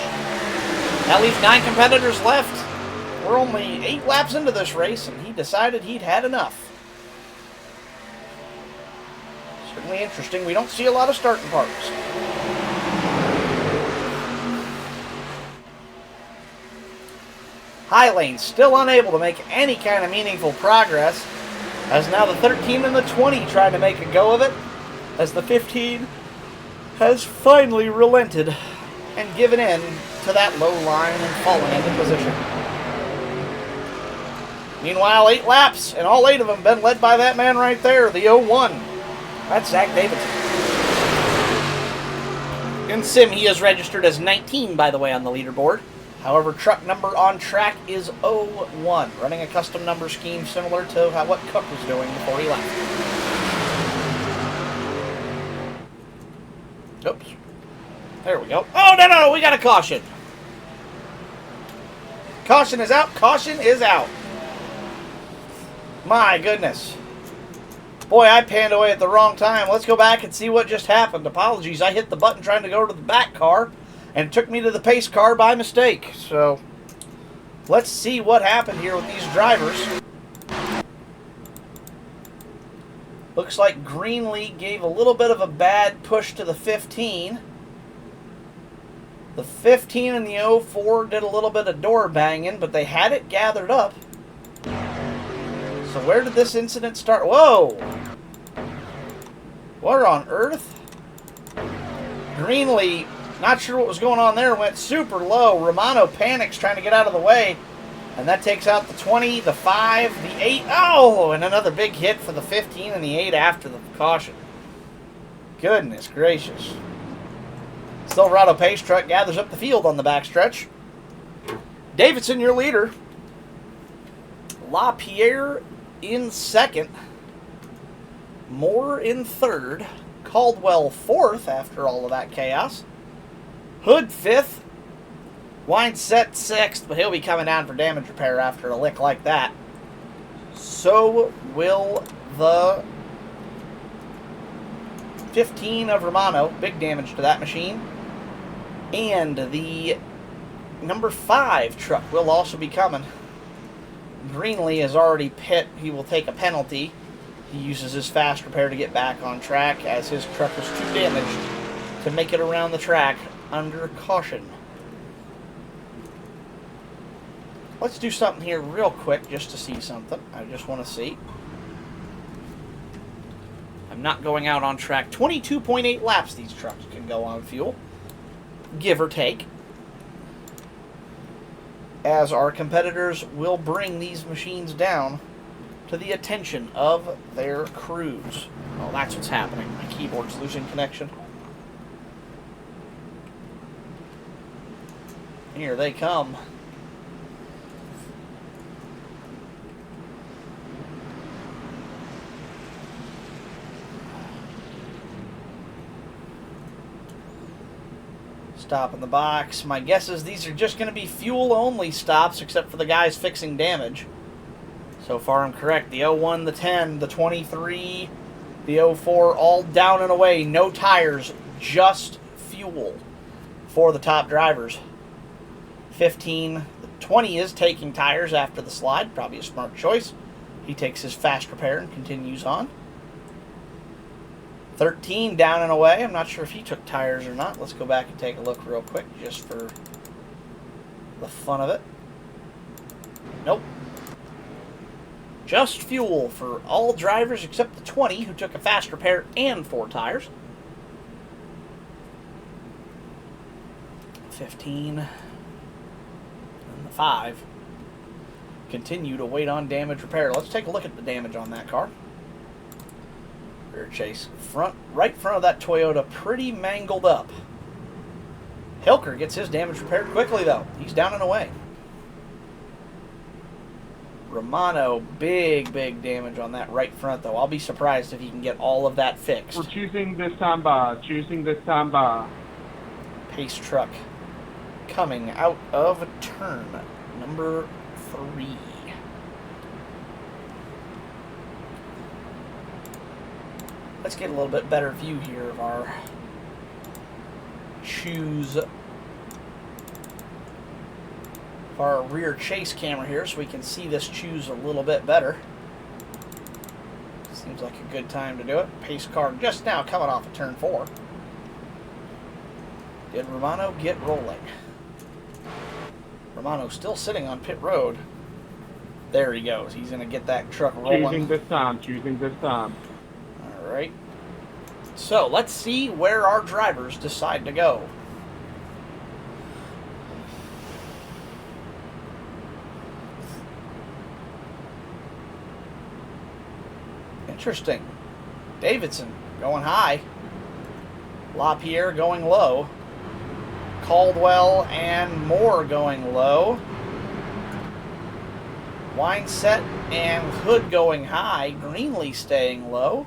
That leaves 9 competitors left. We're only 8 laps into this race, and he decided he'd had enough. Certainly interesting. We don't see a lot of starting parts. High lane still unable to make any kind of meaningful progress, as now the 13 and the 20 trying to make a go of it, as the 15 has finally relented and given in to that low line and fallen into position. Meanwhile, 8 laps, and all 8 of them been led by that man right there, the 01. That's Zach Davidson. In sim, he is registered as 19, by the way, on the leaderboard. However, truck number on track is 01, running a custom number scheme similar to what Cook was doing before he left. Oops. There we go. Oh, no, we got a caution. Caution is out. Caution is out. My goodness. Boy, I panned away at the wrong time. Let's go back and see what just happened. Apologies, I hit the button trying to go to the back car, and it took me to the pace car by mistake. So, let's see what happened here with these drivers. Looks like Greenlee gave a little bit of a bad push to the 15. The 15 and the 04 did a little bit of door banging, but they had it gathered up. So where did this incident start? Whoa! What on earth? Greenlee, not sure what was going on there, went super low. Romano panics trying to get out of the way. And that takes out the 20, the 5, the 8. Oh, and another big hit for the 15 and the 8 after the caution. Goodness gracious. Silverado Pace Truck gathers up the field on the backstretch. Davidson, your leader. LaPierre in second. Moore in third. Caldwell fourth after all of that chaos. Hood fifth. Wineset sixth, but he'll be coming down for damage repair after a lick like that. So will the 15 of Romano. Big damage to that machine. And the number 5 truck will also be coming. Greenlee is already pit. He will take a penalty. He uses his fast repair to get back on track, as his truck was too damaged to make it around the track under caution. Let's do something here real quick just to see something. I just want to see. I'm not going out on track. 22.8 laps these trucks can go on fuel, give or take, as our competitors will bring these machines down to the attention of their crews. Oh, that's what's happening. My keyboard's losing connection. Here they come. Stop in the box. My guess is these are just going to be fuel-only stops, except for the guys fixing damage. So far, I'm correct. The 01, the 10, the 23, the 04, all down and away. No tires, just fuel for the top drivers. 15, the 20 is taking tires after the slide. Probably a smart choice. He takes his fast repair and continues on. 13 down and away. I'm not sure if he took tires or not. Let's go back and take a look real quick just for the fun of it. Nope. Just fuel for all drivers except the 20 who took a fast repair and 4 tires. 15 and the 5 continue to wait on damage repair. Let's take a look at the damage on that car. Rear chase right in front of that Toyota, pretty mangled up. Hilker gets his damage repaired quickly though. He's down and away. Romano, big damage on that right front though. I'll be surprised if he can get all of that fixed. We're choosing this time bar. Pace truck coming out of turn number 3. Let's get a little bit better view here of our choose, our rear chase camera here, so we can see this choose a little bit better. Seems like a good time to do it. Pace car just now coming off of turn 4. Did Romano get rolling? Romano still sitting on pit road. There he goes. He's going to get that truck rolling. Choosing this time. Choosing this time. All right. So let's see where our drivers decide to go. Interesting. Davidson going high. LaPierre going low. Caldwell and Moore going low. Wineset and Hood going high. Greenlee staying low.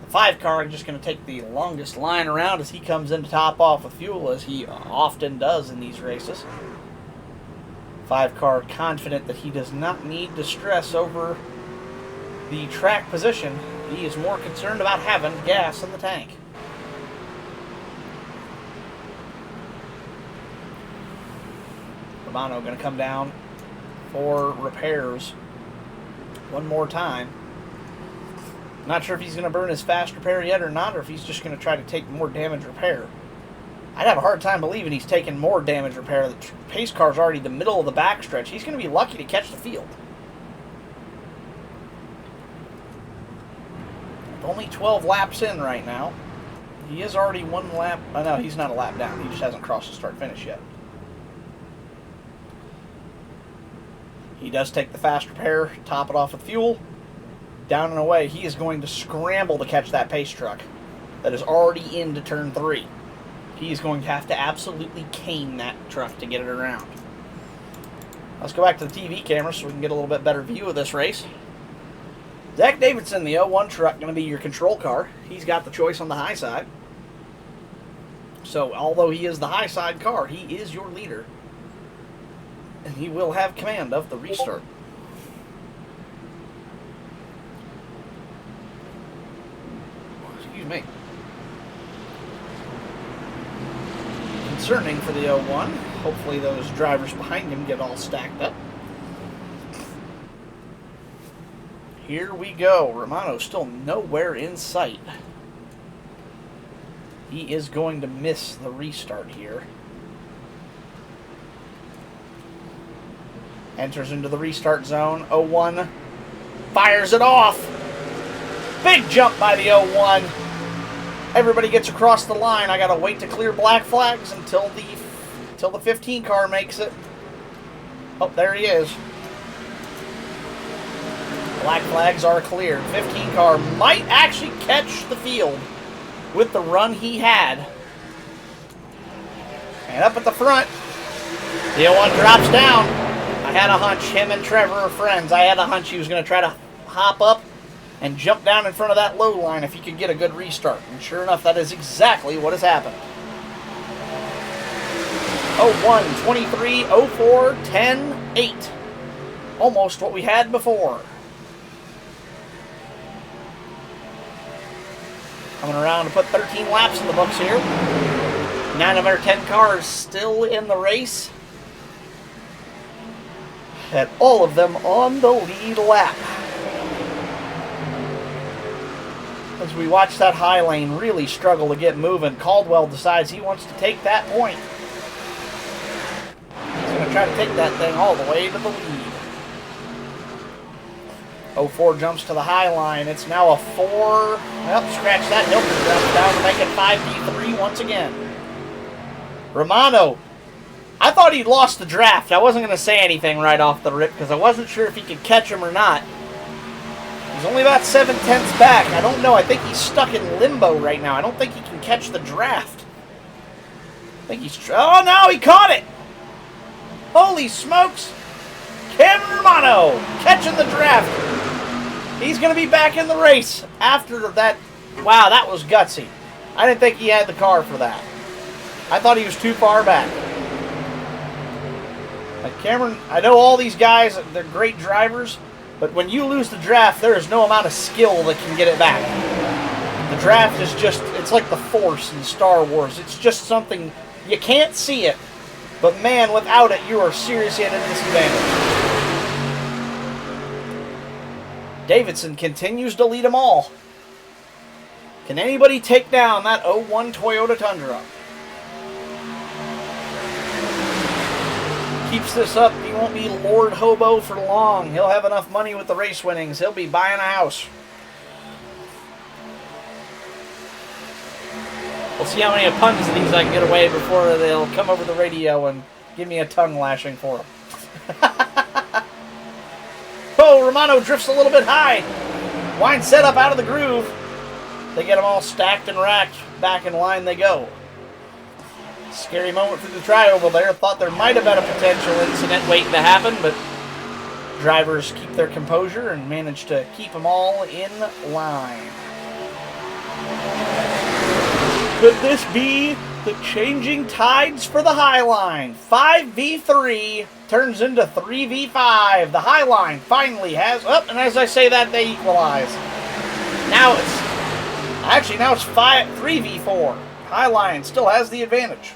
The 5 car just going to take the longest line around as he comes in to top off with fuel, as he often does in these races. 5 car confident that he does not need to stress over the track position. He is more concerned about having gas in the tank. Romano going to come down for repairs one more time. Not sure if he's going to burn his fast repair yet or not, or if he's just going to try to take more damage repair. I'd have a hard time believing he's taking more damage repair. The pace car's already the middle of the backstretch. He's going to be lucky to catch the field. Only 12 laps in right now. He is already 1 lap. Oh, no, he's not a lap down. He just hasn't crossed the start-finish yet. He does take the fast repair, top it off with fuel. Down and away. He is going to scramble to catch that pace truck that is already into turn 3. He is going to have to absolutely cane that truck to get it around. Let's go back to the TV camera so we can get a little bit better view of this race. Zach Davidson, the 01 truck, going to be your control car. He's got the choice on the high side. So, although he is the high side car, he is your leader. And he will have command of the restart. Excuse me. Concerning for the 01. Hopefully those drivers behind him get all stacked up. Here we go. Romano still nowhere in sight. He is going to miss the restart here. Enters into the restart zone. 01 fires it off. Big jump by the 01. Everybody gets across the line. I gotta wait to clear black flags until the 15 car makes it. Oh, there he is. Black flags are cleared. 15 car might actually catch the field with the run he had. And up at the front, the 01 drops down. I had a hunch him and Trevor are friends. I had a hunch he was going to try to hop up and jump down in front of that low line if he could get a good restart. And sure enough, that is exactly what has happened. 01, 23, 04, 10, 8. Almost what we had before. Coming around to put 13 laps in the books here. 9 of our 10 cars still in the race. And all of them on the lead lap. As we watch that high lane really struggle to get moving, Caldwell decides he wants to take that point. He's going to try to take that thing all the way to the lead. 04 jumps to the high line. It's now a 4. Well, scratch that. Hilton jumps down to make it 5v3 once again. Romano. I thought he'd lost the draft. I wasn't going to say anything right off the rip because I wasn't sure if he could catch him or not. He's only about 7/10 back. I don't know. I think he's stuck in limbo right now. I don't think he can catch the draft. I think he's... Oh, no, he caught it! Holy smokes! Cameron Romano catching the draft. He's going to be back in the race after that. Wow, that was gutsy. I didn't think he had the car for that. I thought he was too far back. Like Cameron, I know all these guys, they're great drivers, but when you lose the draft, there is no amount of skill that can get it back. The draft is just, it's like the Force in Star Wars. It's just something, you can't see it, but man, without it, you are seriously at a disadvantage. Davidson continues to lead them all. Can anybody take down that 01 Toyota Tundra? keeps this up, he won't be Lord Hobo for long. He'll have enough money with the race winnings. He'll be buying a house. We'll see how many puns of these I can get away before they'll come over the radio and give me a tongue lashing for them. Oh, Romano drifts a little bit high. Wine set up out of the groove. They get them all stacked and racked. Back in line they go. Scary moment through the tri-oval there. Thought there might have been a potential incident waiting to happen, but drivers keep their composure and manage to keep them all in line. Could this be the changing tides for the High Line? 5v3 turns into 3v5. The High Line finally has... Oh, and as I say that, they equalize. Now it's 3v4. High Line still has the advantage.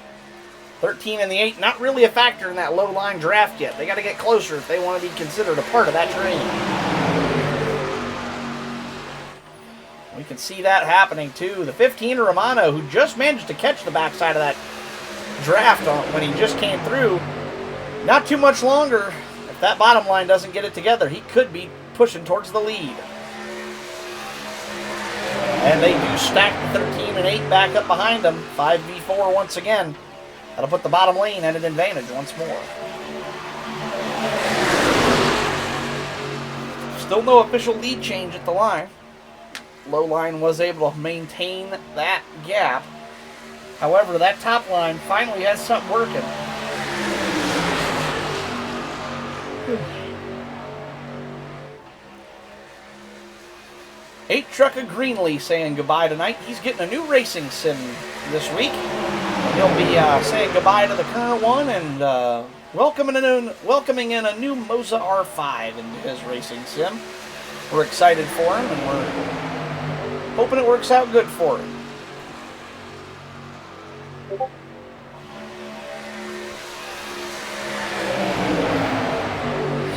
13 and the 8, not really a factor in that low line draft yet. They got to get closer if they want to be considered a part of that train. We can see that happening too. The 15 Romano, who just managed to catch the backside of that draft when he just came through. Not too much longer. If that bottom line doesn't get it together, he could be pushing towards the lead. And they do stack the 13 and 8 back up behind them. 5v4 once again. That'll put the bottom lane at an advantage once more. Still no official lead change at the line. Low line was able to maintain that gap. However, that top line finally has something working. Eight Truck of Greenlee saying goodbye tonight. He's getting a new racing sim this week. He'll be saying goodbye to the current one and welcoming in a new Moza R5 into his racing sim. We're excited for him, and we're hoping it works out good for him.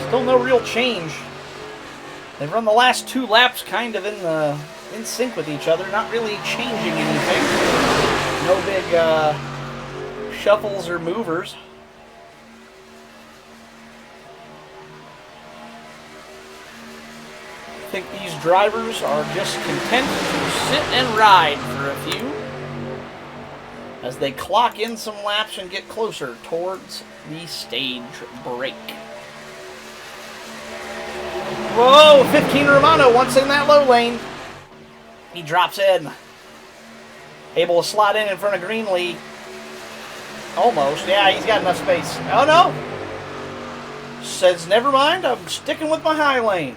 Still no real change. They've run the last 2 laps kind of in sync with each other, not really changing anything. No big shuffles or movers. I think these drivers are just content to sit and ride for a few as they clock in some laps and get closer towards the stage break. Whoa, 15 Romano once in that low lane. He drops in. Able to slide in front of Greenlee. Almost. Yeah, he's got enough space. Oh, no. Says, never mind, I'm sticking with my high lane.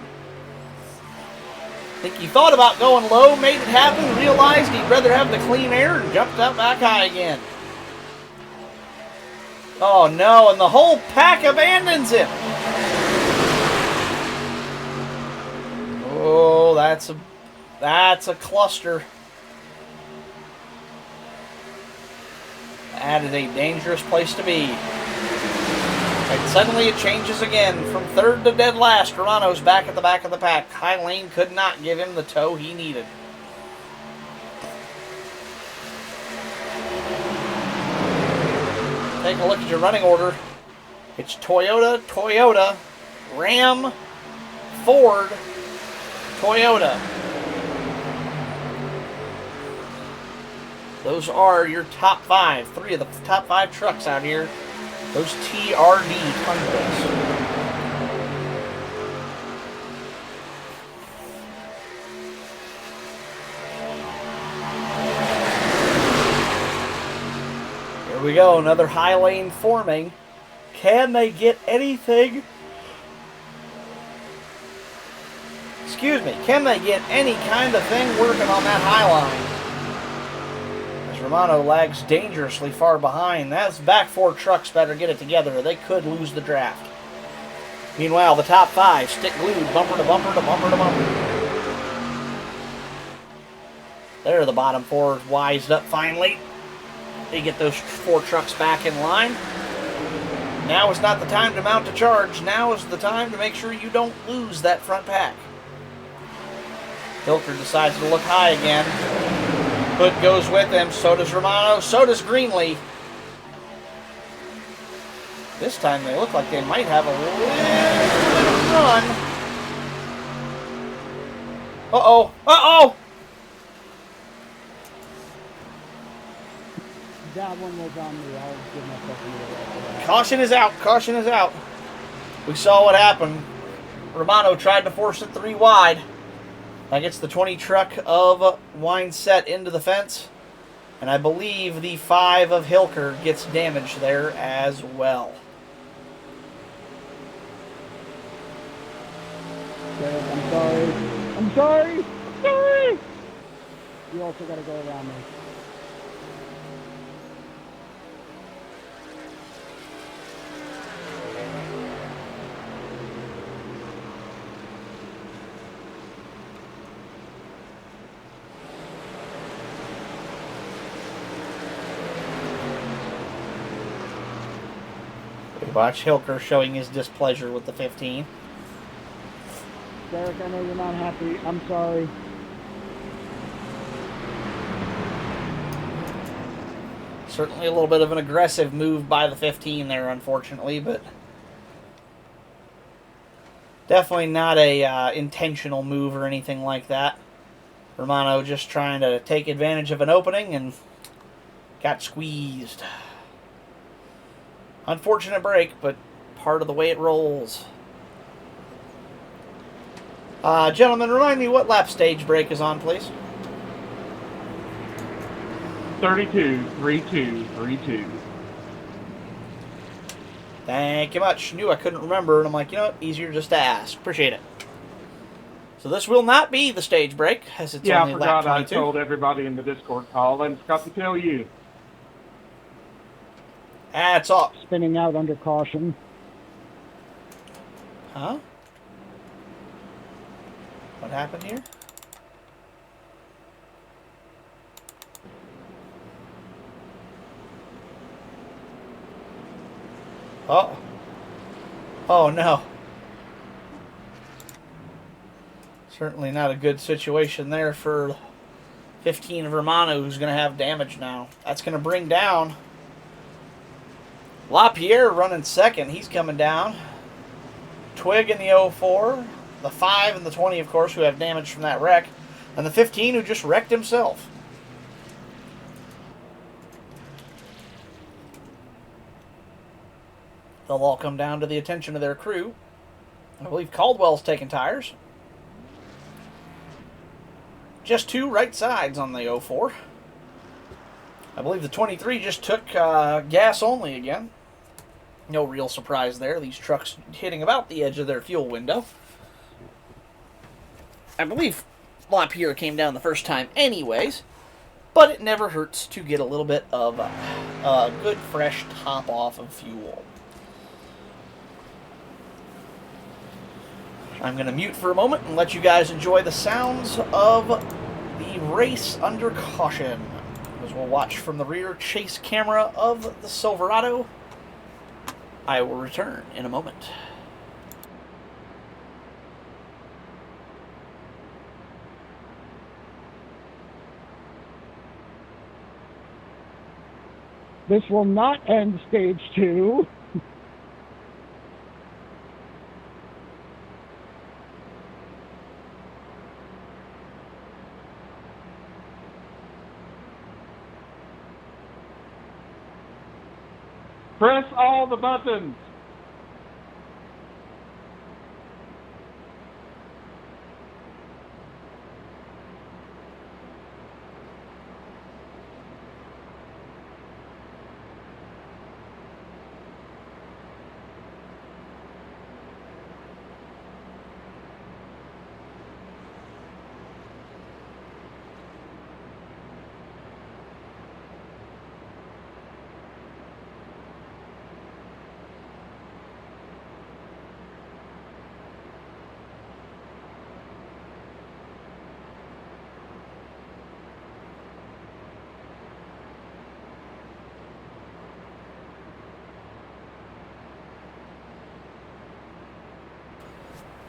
I think he thought about going low, made it happen, realized he'd rather have the clean air, and jumped up back high again. Oh no, and the whole pack abandons him. Oh, that's a cluster. That is a dangerous place to be. And suddenly it changes again. From third to dead last, Romano's back at the back of the pack. High lane could not give him the tow he needed. Take a look at your running order. It's Toyota, Ram, Ford, Toyota. Those are your top 5. 3 of the top 5 trucks out here. Those TRD Tundras. Here we go, another high lane forming. Can they get anything? Excuse me, can they get any kind of thing working on that high line? Romano lags dangerously far behind. Those back 4 trucks better get it together or they could lose the draft. Meanwhile, the top 5 stick glued bumper to bumper to bumper to bumper. There, the bottom 4 wised up finally. They get those 4 trucks back in line. Now is not the time to mount a charge. Now is the time to make sure you don't lose that front pack. Hilker decides to look high again. Hood goes with him, so does Romano, so does Greenlee. This time they look like they might have a little bit of run. Uh-oh. Uh-oh! That one was on me. I'll give myself a little right for that. Caution is out. Caution is out. We saw what happened. Romano tried to force it 3 wide. That gets the 20 truck of Winesett into the fence. And I believe the 5 of Hilker gets damaged there as well. Okay, I'm sorry. I'm sorry. I'm sorry. You also got to go around me. Watch Hilker showing his displeasure with the 15. Derek, I know you're not happy. I'm sorry. Certainly a little bit of an aggressive move by the 15 there, unfortunately, but definitely not a intentional move or anything like that. Romano just trying to take advantage of an opening and got squeezed. Unfortunate break, but part of the way it rolls. Gentlemen, remind me what lap stage break is on, please. 32, 32, 32. Thank you much. Knew I couldn't remember, and I'm like, you know what? Easier just to ask. Appreciate it. So this will not be the stage break, as it's Yeah, I only lap forgot I 22. told everybody in the Discord call and forgot to tell you. That's all. Spinning out under caution. Huh? What happened here? Oh. Oh no. Certainly not a good situation there for 15 of Romano, who's going to have damage now. That's going to bring down LaPierre running second. He's coming down. Twig in the 04. The 5 and the 20, of course, who have damage from that wreck. And the 15 who just wrecked himself. They'll all come down to the attention of their crew. I believe Caldwell's taking tires. Just 2 right sides on the 04. I believe the 23 just took gas only again. No real surprise there. These trucks hitting about the edge of their fuel window. I believe LaPierre came down the first time anyways, but it never hurts to get a little bit of a good fresh top off of fuel. I'm going to mute for a moment and let you guys enjoy the sounds of the race under caution, as we'll watch from the rear chase camera of the Silverado. I will return in a moment. This will not end stage 2. Press all the buttons.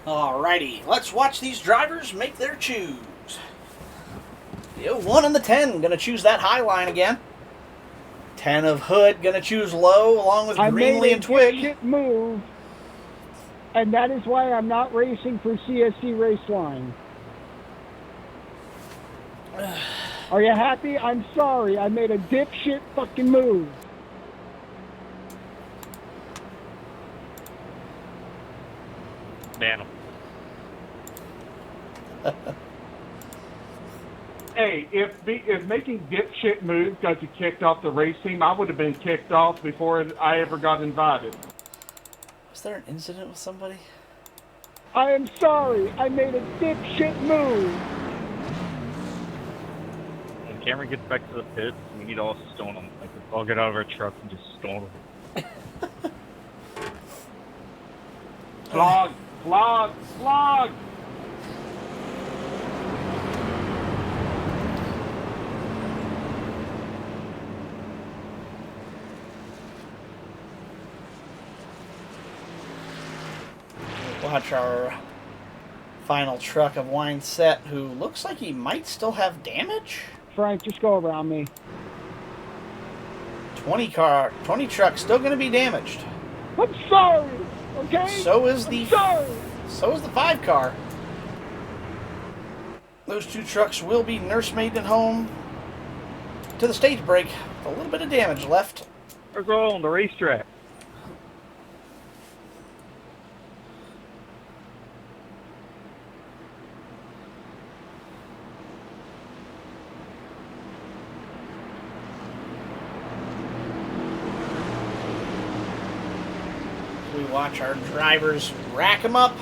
Alrighty, let's watch these drivers make their choose. The 01 and the 10 going to choose that high line again. 10 of Hood going to choose low along with Greenlee and Twig. I made a dipshit move, and that is why I'm not racing for CSC Race Line. Are you happy? I'm sorry. I made a dipshit fucking move. Man. Hey, if making dipshit moves got you kicked off the race team, I would have been kicked off before I ever got invited. Was there an incident with somebody? I am sorry. I made a dipshit move. When Cameron gets back to the pits, we need to all stone him. Like, let's all get out of our truck and just stone him. Flog, flog, flog! Watch our final truck of Wine Set, who looks like he might still have damage. Frank, just go around me. 20 truck still going to be damaged. I'm sorry. Okay. So is the 5 car. Those 2 trucks will be nursemaided home to the stage break. A little bit of damage left. We're going on the racetrack. We watch our drivers rack them up.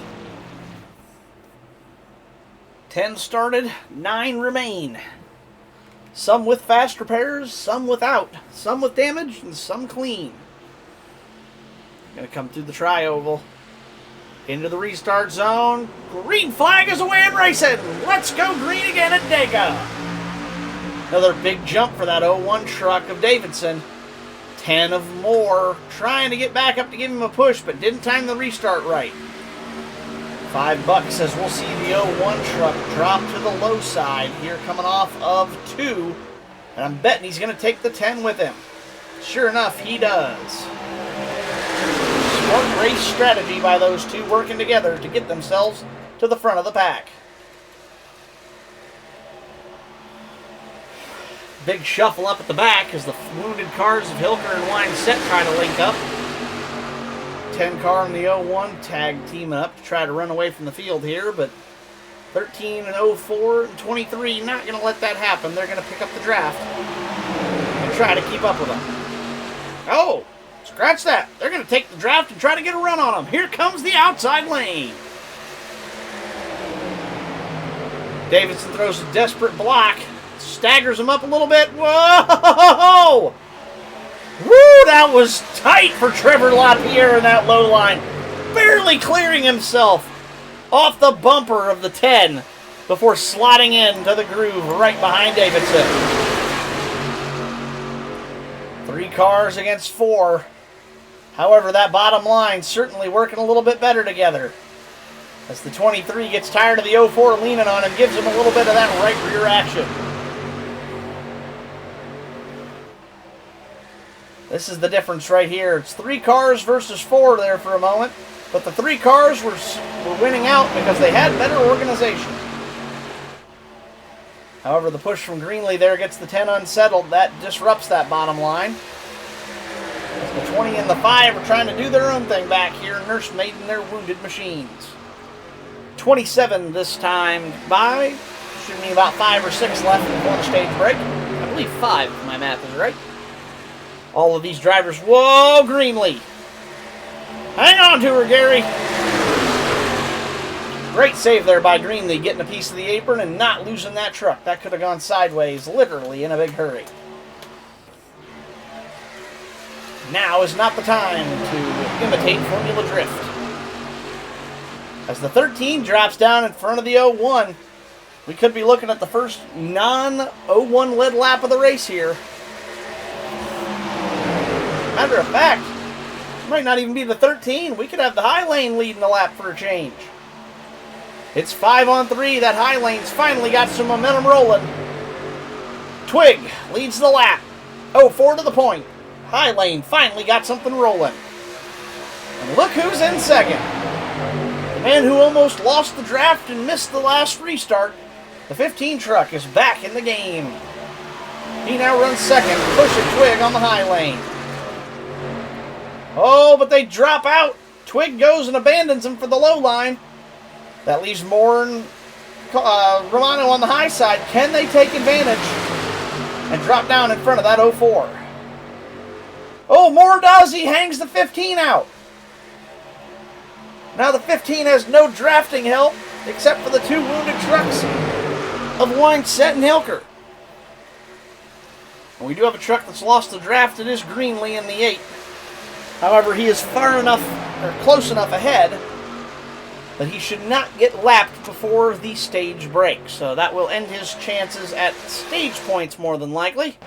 10 started, 9 remain. Some with fast repairs, some without. Some with damage, and some clean. Gonna come through the tri-oval. Into the restart zone. Green flag is away and racing. Let's go green again at Dega. Another big jump for that 01 truck of Davidson. 10 of Moore trying to get back up to give him a push, but didn't time the restart right. $5 says we'll see the 01 truck drop to the low side here coming off of 2. And I'm betting he's going to take the 10 with him. Sure enough, he does. Smart race strategy by those 2 working together to get themselves to the front of the pack. Big shuffle up at the back as the wounded cars of Hilker and Wine Set try to link up. 10 car in the 01 tag teaming up to try to run away from the field here, but 13 and 04 and 23 not going to let that happen. They're going to pick up the draft and try to keep up with them. Oh, scratch that. They're going to take the draft and try to get a run on them. Here comes the outside lane. Davidson throws a desperate block. Staggers him up a little bit. Whoa! Woo, that was tight for Trevor LaPierre in that low line. Barely clearing himself off the bumper of the 10 before slotting into the groove right behind Davidson. 3 cars against 4. However, that bottom line certainly working a little bit better together. As the 23 gets tired of the 04 leaning on him, gives him a little bit of that right rear action. This is the difference right here. It's 3 cars versus 4 there for a moment. But the 3 cars were winning out because they had better organization. However, the push from Greenlee there gets the 10 unsettled. That disrupts that bottom line. The 20 and the 5 are trying to do their own thing back here, nursemaiding their wounded machines. 27 this time by. Should be about 5 or 6 left before the stage break. I believe 5 if my math is right. All of these drivers, whoa, Greenlee. Hang on to her, Gary. Great save there by Greenlee, getting a piece of the apron and not losing that truck. That could have gone sideways, literally, in a big hurry. Now is not the time to imitate Formula Drift. As the 13 drops down in front of the 01, we could be looking at the first non-01 led lap of the race here. Matter of fact, it might not even be the 13. We could have the high lane leading the lap for a change. It's 5 on 3. That high lane's finally got some momentum rolling. Twig leads the lap. 04 to the point. high lane finally got something rolling. And look who's in second. The man who almost lost the draft and missed the last restart, the 15 truck, is back in the game. He now runs second, pushing Twig on the high lane. Oh, but they drop out. Twig goes and abandons him for the low line. That leaves Moore and Romano on the high side. Can they take advantage and drop down in front of that 04? Oh, Moore does. He hangs the 15 out. Now the 15 has no drafting help except for the two wounded trucks of Weinset and Hilker. And we do have a truck that's lost the draft. It is Greenlee in the 8. However, he is far enough, or close enough ahead, that he should not get lapped before the stage break. So that will end his chances at stage points more than likely.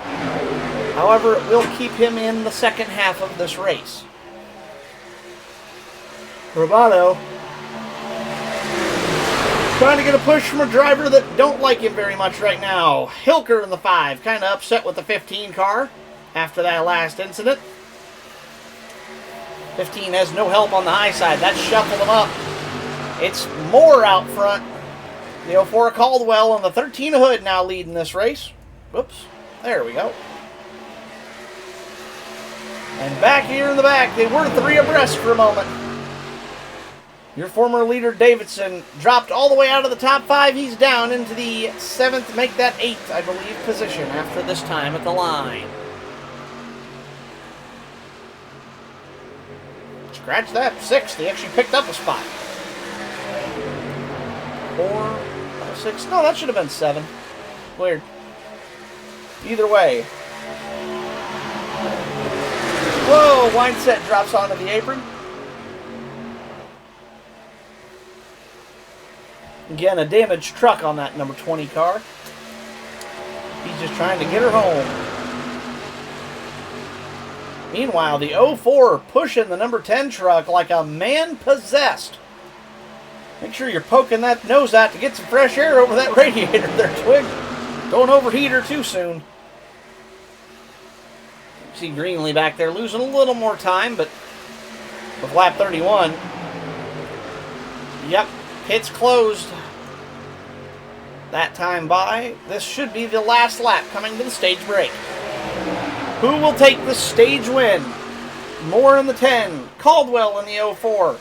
However, it will keep him in the second half of this race. Romano trying to get a push from a driver that don't like him very much right now. Hilker in the 5, kind of upset with the 15 car after that last incident. 15 has no help on the high side. That shuffled him up. It's Moore out front. The 04 Caldwell and the 13 Hood now leading this race. Whoops. There we go. And back here in the back, they were 3 abreast for a moment. Your former leader, Davidson, dropped all the way out of the top 5. He's down into the 7th, make that 8th, I believe, position after this time at the line. Scratch that, 6th. He actually picked up a spot. 4, 5, 6. No, that should have been 7. Weird. Either way. Whoa, Weinset drops onto the apron. Again, a damaged truck on that number 20 car. He's just trying to get her home. Meanwhile, the 04 pushing the number 10 truck like a man possessed. Make sure you're poking that nose out to get some fresh air over that radiator there, Twig. Don't overheat her too soon. See Greenlee back there losing a little more time, but with lap 31, yep, pit's closed. That time by. This should be the last lap coming to the stage break. Who will take the stage win? Moore in the 10, Caldwell in the 04.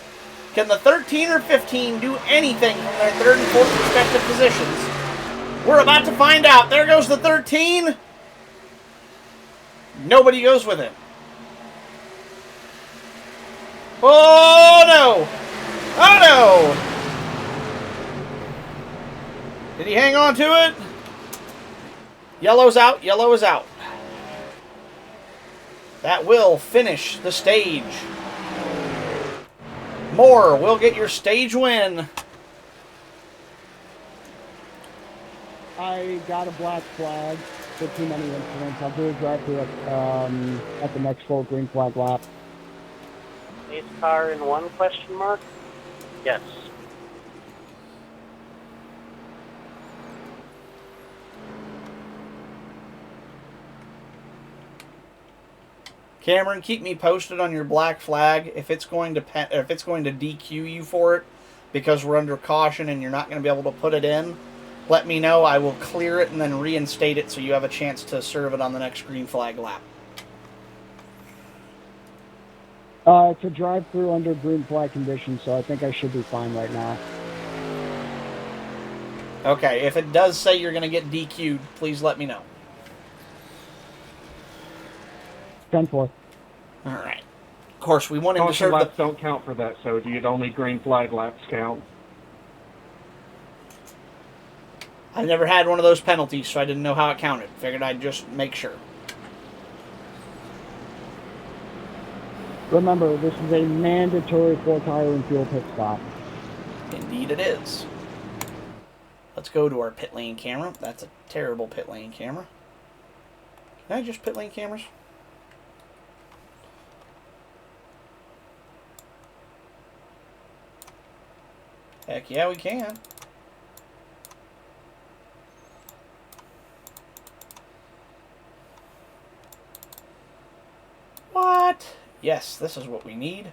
Can the 13 or 15 do anything from their third and fourth respective positions? We're about to find out. There goes the 13. Nobody goes with him. Oh no! Oh no! Did he hang on to it? Yellow's out. Yellow is out. That will finish the stage. Moore will get your stage win. I got a black flag for too many incidents. I'll do a drive-through at the next full green flag lap. Ace car in 1 question mark? Yes. Cameron, keep me posted on your black flag. If it's going to DQ you for it because we're under caution and you're not going to be able to put it in, let me know. I will clear it and then reinstate it so you have a chance to serve it on the next green flag lap. It's a drive-through under green flag conditions, so I think I should be fine right now. Okay, if it does say you're going to get DQ'd, please let me know. 10-4. All right. Of course, we want him to Caution serve laps the... don't count for that, so do you only green flag laps count? I never had one of those penalties, so I didn't know how it counted. Figured I'd just make sure. Remember, this is a mandatory 4-tire and fuel pit stop. Indeed it is. Let's go to our pit lane camera. That's a terrible pit lane camera. Can I just pit lane cameras? Heck yeah, we can. Yes, this is what we need.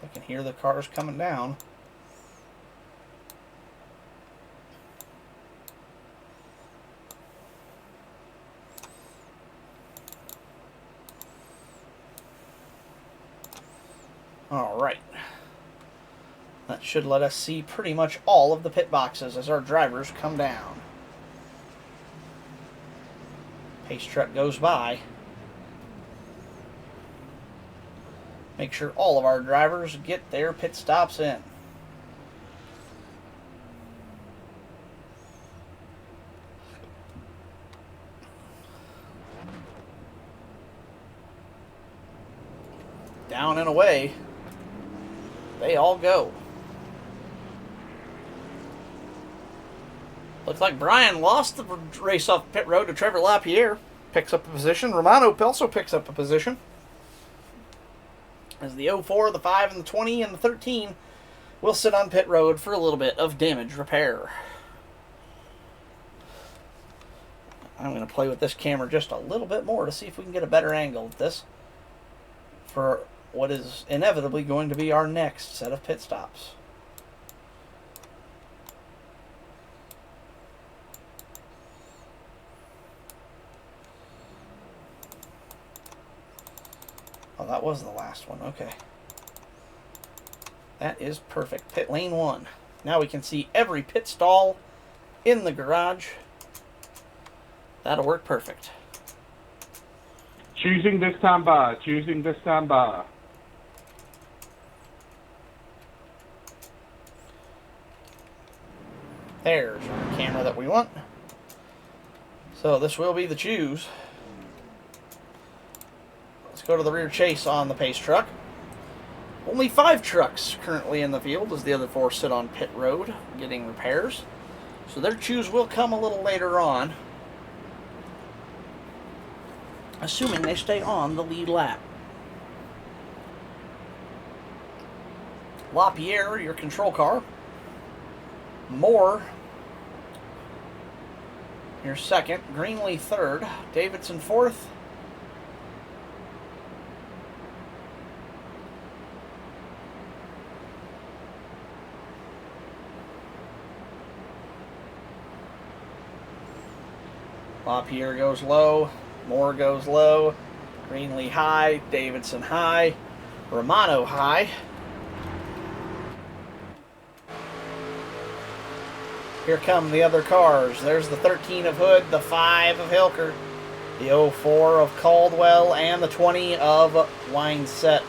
So I can hear the cars coming down. Alright. That should let us see pretty much all of the pit boxes as our drivers come down. Pace truck goes by. Make sure all of our drivers get their pit stops in. Down and away, they all go. Looks like Brian lost the race off pit road to Trevor Lapierre. Picks up a position. Romano also picks up a position. As the 04, the 5, and the 20, and the 13 will sit on pit road for a little bit of damage repair. I'm going to play with this camera just a little bit more to see if we can get a better angle at this for what is inevitably going to be our next set of pit stops. Oh, that was the last one. Okay. That is perfect. Pit lane 1. Now we can see every pit stall in the garage. That'll work perfect. Choosing this time by. Choosing this time by. There's our camera that we want. So this will be the choose. Let's go to the rear chase on the pace truck. Only 5 trucks currently in the field as the other 4 sit on pit road getting repairs. So their choose will come a little later on, assuming they stay on the lead lap. Lapierre, your control car. Moore, your second. Greenlee, third. Davidson, fourth. Lapierre goes low. Moore goes low. Greenlee high. Davidson high. Romano high. Here come the other cars. There's the 13 of Hood, the 5 of Hilker, the 04 of Caldwell, and the 20 of Wineset.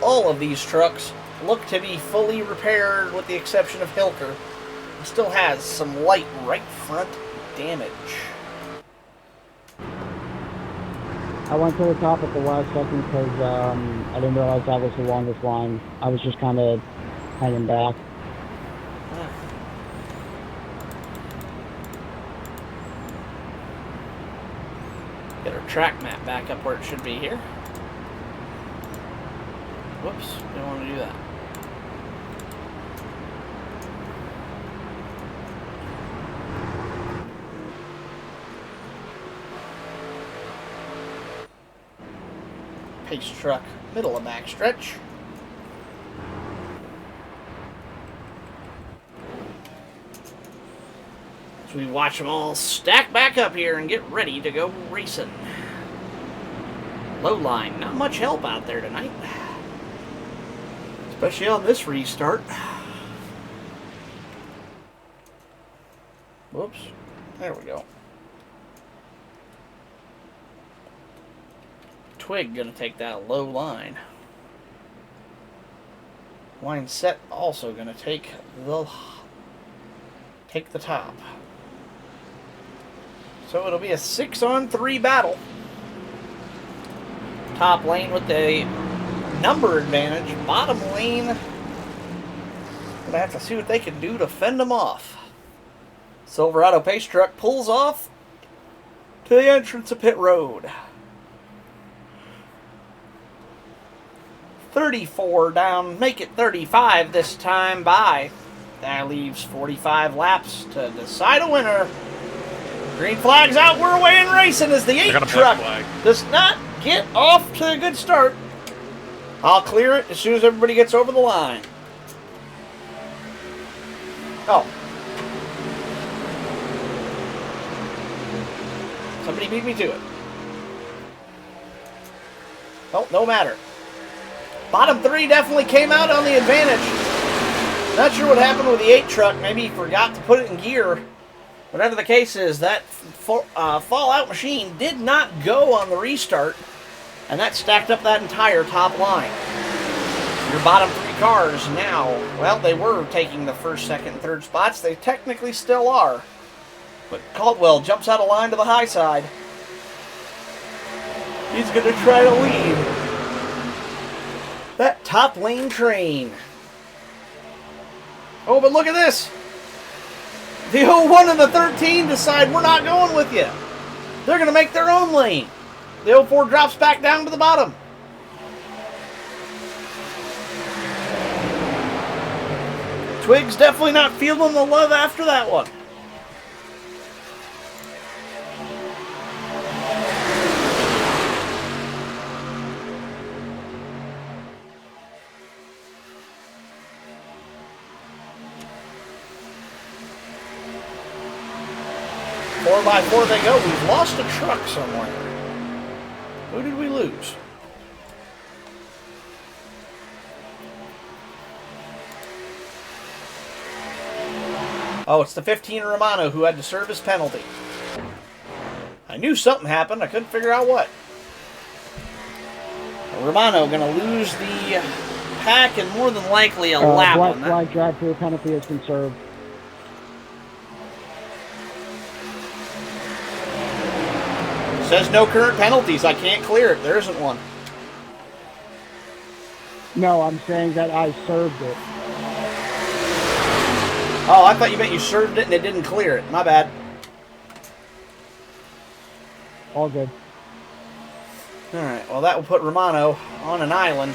All of these trucks look to be fully repaired with the exception of Hilker. It still has some light right front damage. I went to the top at the last second because I didn't realize that was the longest line. I was just kind of hanging back. Get our track map back up where it should be here. Whoops, don't want to do that. Pace truck, middle of backstretch. As we watch them all stack back up here and get ready to go racing. Low line, not much help out there tonight. Especially on this restart. Whoops, there we go. Twig gonna take that low line. Wineset also gonna take the top. So it'll be a 6-on-3 battle. Top lane with the number advantage. Bottom lane, gonna have to see what they can do to fend them off. Silverado pace truck pulls off to the entrance of pit road. 34 down, make it 35 this time by. That leaves 45 laps to decide a winner. Green flag's out. We're away and racing as the 8 got a black truck flag. does not get off to a good start. I'll clear it as soon as everybody gets over the line. Oh. Somebody beat me to it. Oh, no matter. Bottom 3 definitely came out on the advantage. Not sure what happened with the 8 truck. Maybe he forgot to put it in gear. Whatever the case is, that Fallout machine did not go on the restart, and that stacked up that entire top line. Your bottom 3 cars now, well, they were taking the first, second, and third spots. They technically still are. But Caldwell jumps out of line to the high side. He's going to try to lead that top lane train. Oh, but look at this. The 01 and the 13 decide we're not going with you. They're going to make their own lane. The 04 drops back down to the bottom. Twig's definitely not feeling the love after that one. Four by four they go. We've lost a truck somewhere. Who did we lose? Oh, it's the 15 Romano who had to serve his penalty. I knew something happened. I couldn't figure out what. Romano going to lose the pack and more than likely a lap on that. Black drive-through penalty has been served. Says no current penalties. I can't clear it. There isn't one. No, I'm saying that I served it. Oh, I thought you meant you served it and it didn't clear it. My bad. All good. Alright, well that will put Romano on an island.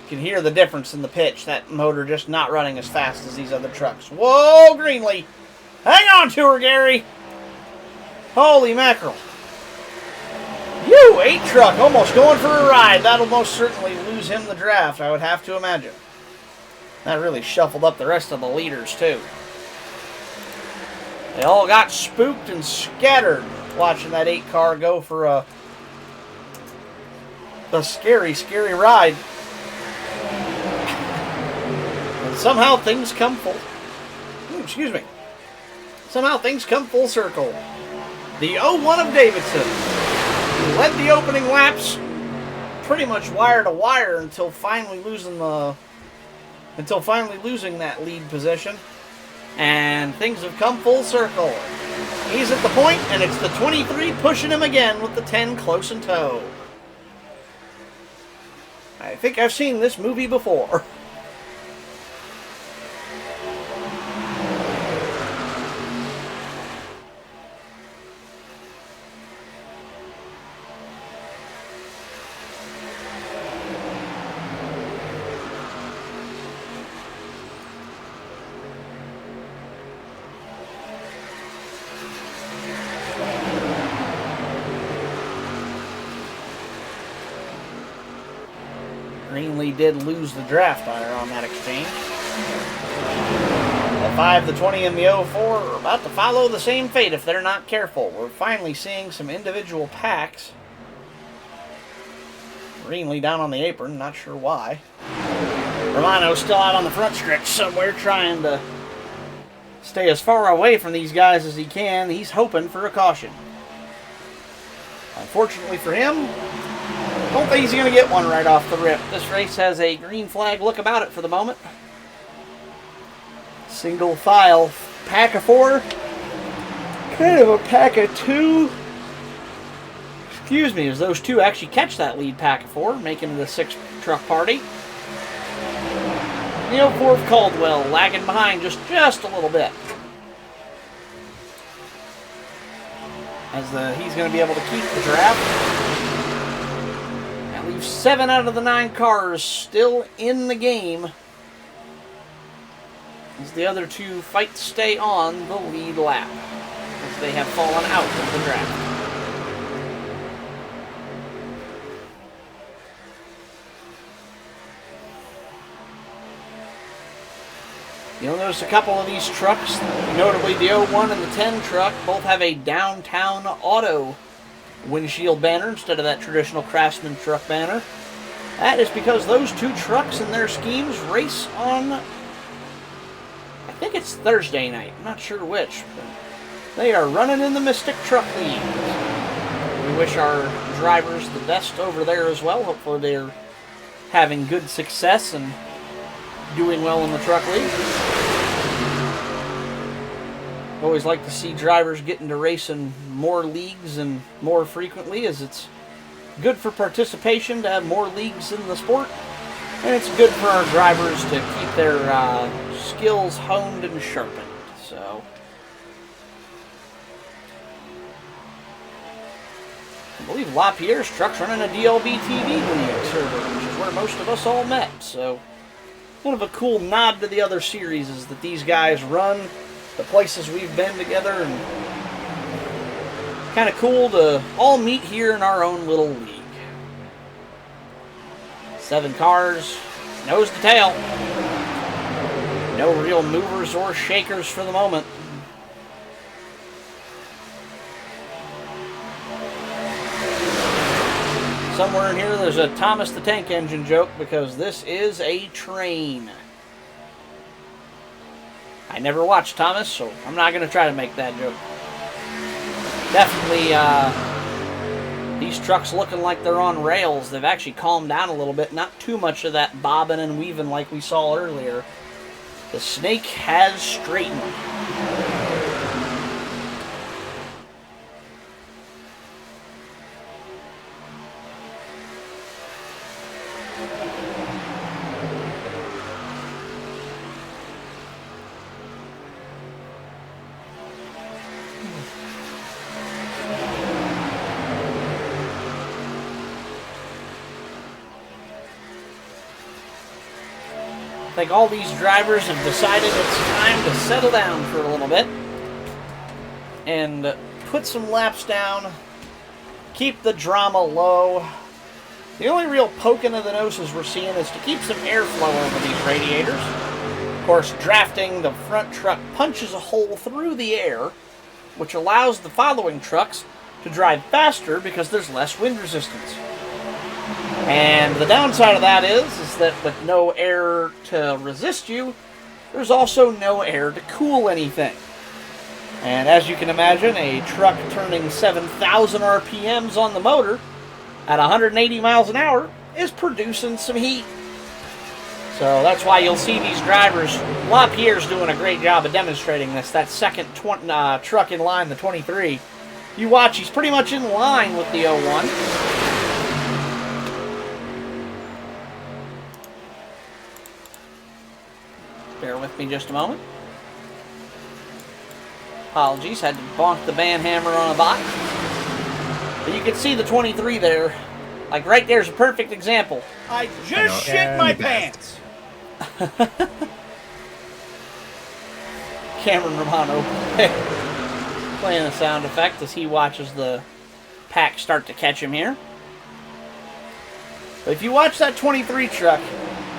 You can hear the difference in the pitch. That motor just not running as fast as these other trucks. Whoa, Greenlee! Hang on to her, Gary! Holy mackerel. You, 8 truck, almost going for a ride. That'll most certainly lose him the draft, I would have to imagine. That really shuffled up the rest of the leaders, too. They all got spooked and scattered watching that 8 car go for a scary, scary ride. And somehow things come excuse me. Somehow things come full circle. The 01 of Davidson led the opening laps pretty much wire to wire until finally losing that lead position. And things have come full circle. He's at the point, and it's the 23 pushing him again with the 10 close in tow. I think I've seen this movie before. Greenlee did lose the draft tire on that exchange. The 5, the 20, and the 04 are about to follow the same fate if they're not careful. We're finally seeing some individual packs. Greenlee down on the apron, not sure why. Romano's still out on the front stretch somewhere trying to stay as far away from these guys as he can. He's hoping for a caution. Unfortunately for him, don't think he's going to get one right off the rip. This race has a green flag look about it for the moment. Single file pack of 4. Kind of a pack of 2. Excuse me, as those 2 actually catch that lead pack of 4, making it a 6 truck party. The 04 of Caldwell lagging behind just a little bit. As he's going to be able to keep the draft. 7 out of the 9 cars still in the game. as the other two fight to stay on the lead lap, as they have fallen out of the draft. You'll notice a couple of these trucks, notably the 01 and the 10 truck, both have a downtown auto windshield banner instead of that traditional Craftsman truck banner. That is because those two trucks and their schemes race on, I think it's Thursday night, I'm not sure which, but they are running in the Mystic Truck League. We wish our drivers the best over there as well. Hopefully they're having good success and doing well in the truck league. Always like to see drivers getting to race in more leagues and more frequently, as it's good for participation to have more leagues in the sport, and it's good for our drivers to keep their skills honed and sharpened. So, I believe LaPierre's truck's running a DLB TV league server, which is where most of us all met. So, kind of a cool nod to the other series is that these guys run the places we've been together, and kind of cool to all meet here in our own little league. 7 cars, nose to tail. No real movers or shakers for the moment. Somewhere in here there's a Thomas the Tank Engine joke, because this is a train. I never watched Thomas, so I'm not going to try to make that joke. Definitely, these trucks looking like they're on rails. They've actually calmed down a little bit. Not too much of that bobbing and weaving like we saw earlier. The snake has straightened. I think all these drivers have decided it's time to settle down for a little bit and put some laps down, keep the drama low. The only real poking of the noses we're seeing is to keep some airflow over these radiators. Of course, drafting, the front truck punches a hole through the air, which allows the following trucks to drive faster because there's less wind resistance. And the downside of that is that with no air to resist you, there's also no air to cool anything. And as you can imagine, a truck turning 7,000 RPMs on the motor at 180 miles an hour is producing some heat. So that's why you'll see these drivers. LaPierre's doing a great job of demonstrating this. That second truck in line, the 23. You watch, he's pretty much in line with the 01. Bear with me just a moment. Apologies, had to bonk the band hammer on a bot. But you can see the 23 there. Like right there's a perfect example. I just shit my pants. Cameron Romano playing a sound effect as he watches the pack start to catch him here. But if you watch that 23 truck,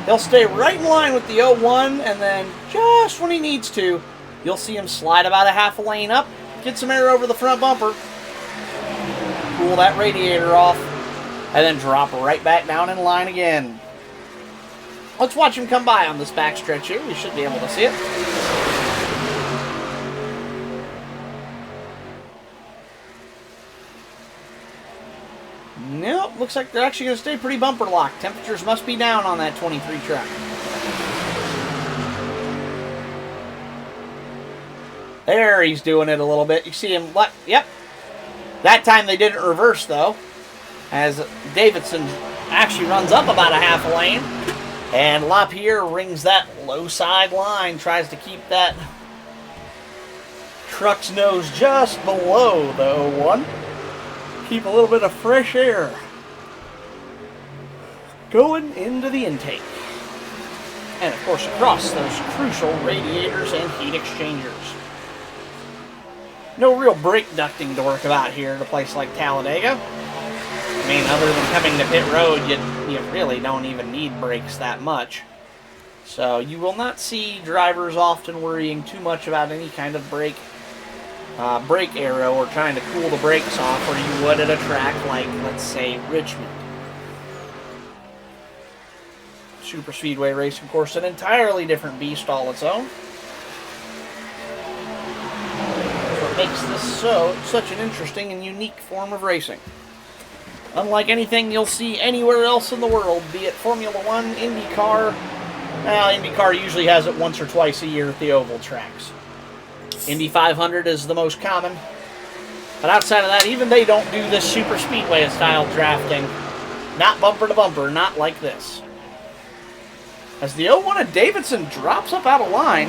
he'll stay right in line with the 01, and then just when he needs to, you'll see him slide about a half a lane up, get some air over the front bumper, cool that radiator off, and then drop right back down in line again. Let's watch him come by on this backstretch here. We should be able to see it. Nope, looks like they're actually going to stay pretty bumper locked. Temperatures must be down on that 23 truck. There, he's doing it a little bit. You see him, yep. That time they didn't reverse, though, as Davidson actually runs up about a half a lane, and LaPierre rings that low side line, tries to keep that truck's nose just below the 01. Keep a little bit of fresh air going into the intake. And, of course, across those crucial radiators and heat exchangers. No real brake ducting to work about here at a place like Talladega. I mean, other than coming to pit road, you really don't even need brakes that much. So you will not see drivers often worrying too much about any kind of brake arrow or trying to cool the brakes off where you would at a track like, let's say, Richmond. Super Speedway racing course, an entirely different beast all its own. That's what makes this such an interesting and unique form of racing. Unlike anything you'll see anywhere else in the world, be it Formula One, IndyCar. Well, IndyCar usually has it once or twice a year at the oval tracks. Indy 500 is the most common. But outside of that, even they don't do this super speedway style drafting. Not bumper to bumper, not like this. As the 01 at Davidson drops up out of line.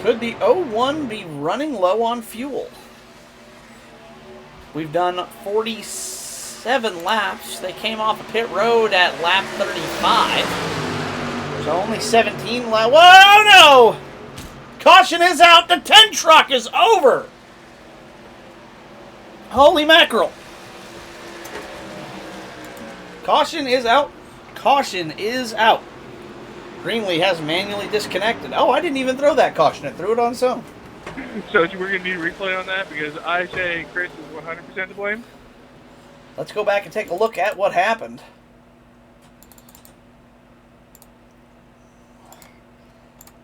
Could the 01 be running low on fuel? We've done 47 laps. They came off of pit road at lap 35. So only 17 laps. Whoa, no! Caution is out. The 10 truck is over. Holy mackerel. Caution is out. Caution is out. Greenlee has manually disconnected. Oh, I didn't even throw that caution. I threw it on its own. So we're going to need a replay on that because I say Chris is 100% to blame. Let's go back and take a look at what happened.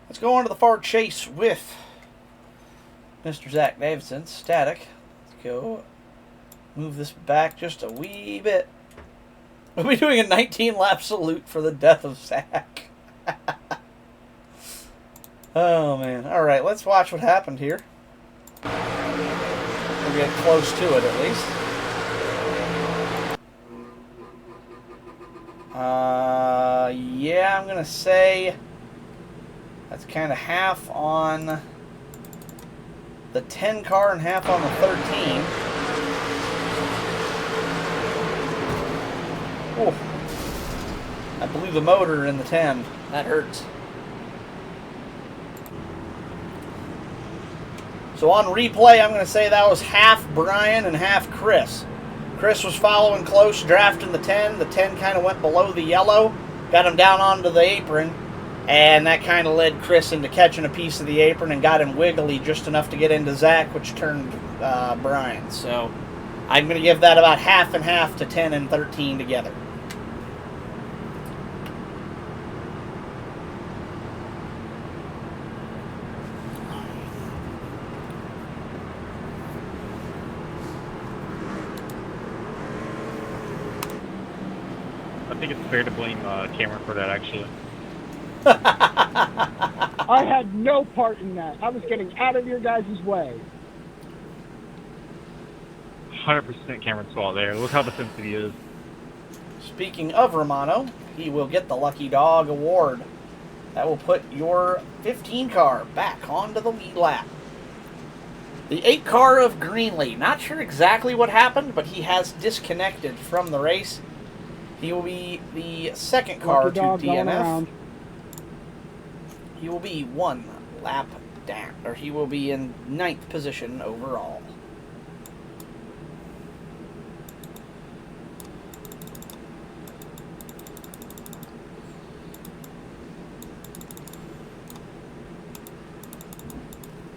Let's go on to the far chase with Mr. Zach Davidson. Static. Let's go move this back just a wee bit. We'll be doing a 19-lap salute for the death of Zach. Oh, man. All right, let's watch what happened here. We'll get close to it, at least. Yeah, I'm going to say that's kind of half on the 10 car and half on the 13. Oh, I blew the motor in the 10. That hurts. So on replay, I'm going to say that was half Brian and half Chris. Chris was following close, drafting the 10. The 10 kind of went below the yellow, got him down onto the apron, and that kind of led Chris into catching a piece of the apron and got him wiggly just enough to get into Zach, which turned Brian. So I'm going to give that about half and half to 10 and 13 together. I think it's fair to blame Cameron for that, actually. I had no part in that. I was getting out of your guys' way. 100% Cameron's fault there. Look how defensive he is. Speaking of Romano, he will get the Lucky Dog Award. That will put your 15 car back onto the lead lap. The 8 car of Greenlee. Not sure exactly what happened, but he has disconnected from the race. He will be the second car to DNF. He will be 1 lap down, or he will be in 9th position overall.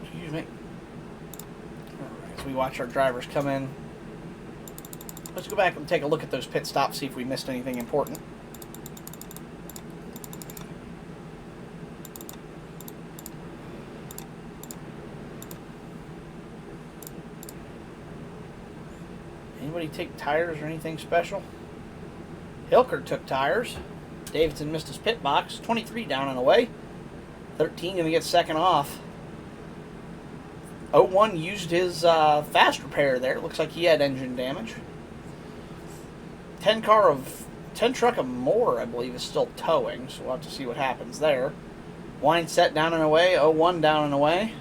Excuse me. Alright, so we watch our drivers come in. Let's go back and take a look at those pit stops, see if we missed anything important. Anybody take tires or anything special? Hilker took tires. Davidson missed his pit box. 23 down and away. 13 going to get second off. 01 used his fast repair there. Looks like he had engine damage. 10 truck of Moore, I believe, is still towing, so we'll have to see what happens there. Wine set down and away. 01 down and away.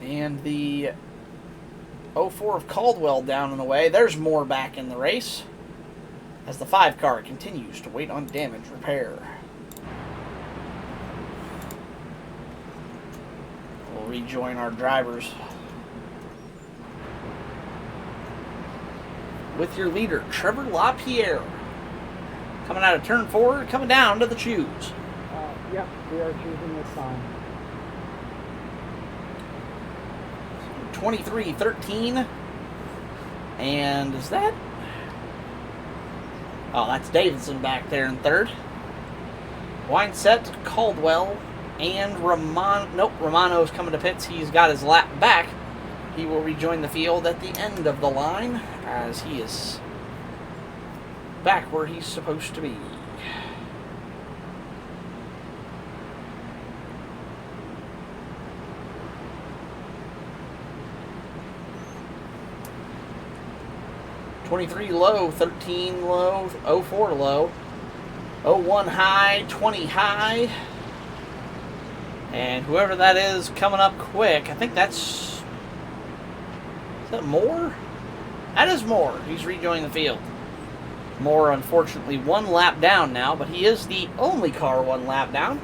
And the 04 of Caldwell down and away. There's more back in the race as the 5 car continues to wait on damage repair. We'll rejoin our drivers with your leader, Trevor LaPierre. Coming out of turn 4, coming down to the choose. Yep, we are choosing this time. 23-13. And is that? Oh, that's Davidson back there in third. Wineset, Caldwell, and Romano's coming to pits. He's got his lap back. He will rejoin the field at the end of the line as he is back where he's supposed to be. '23 low, 13 low, 04 low, 01 high, 20 high, and whoever that is coming up quick, I think that's, is that Moore? That is Moore. He's rejoining the field. Moore, unfortunately, 1 lap down now, but he is the only car 1 lap down,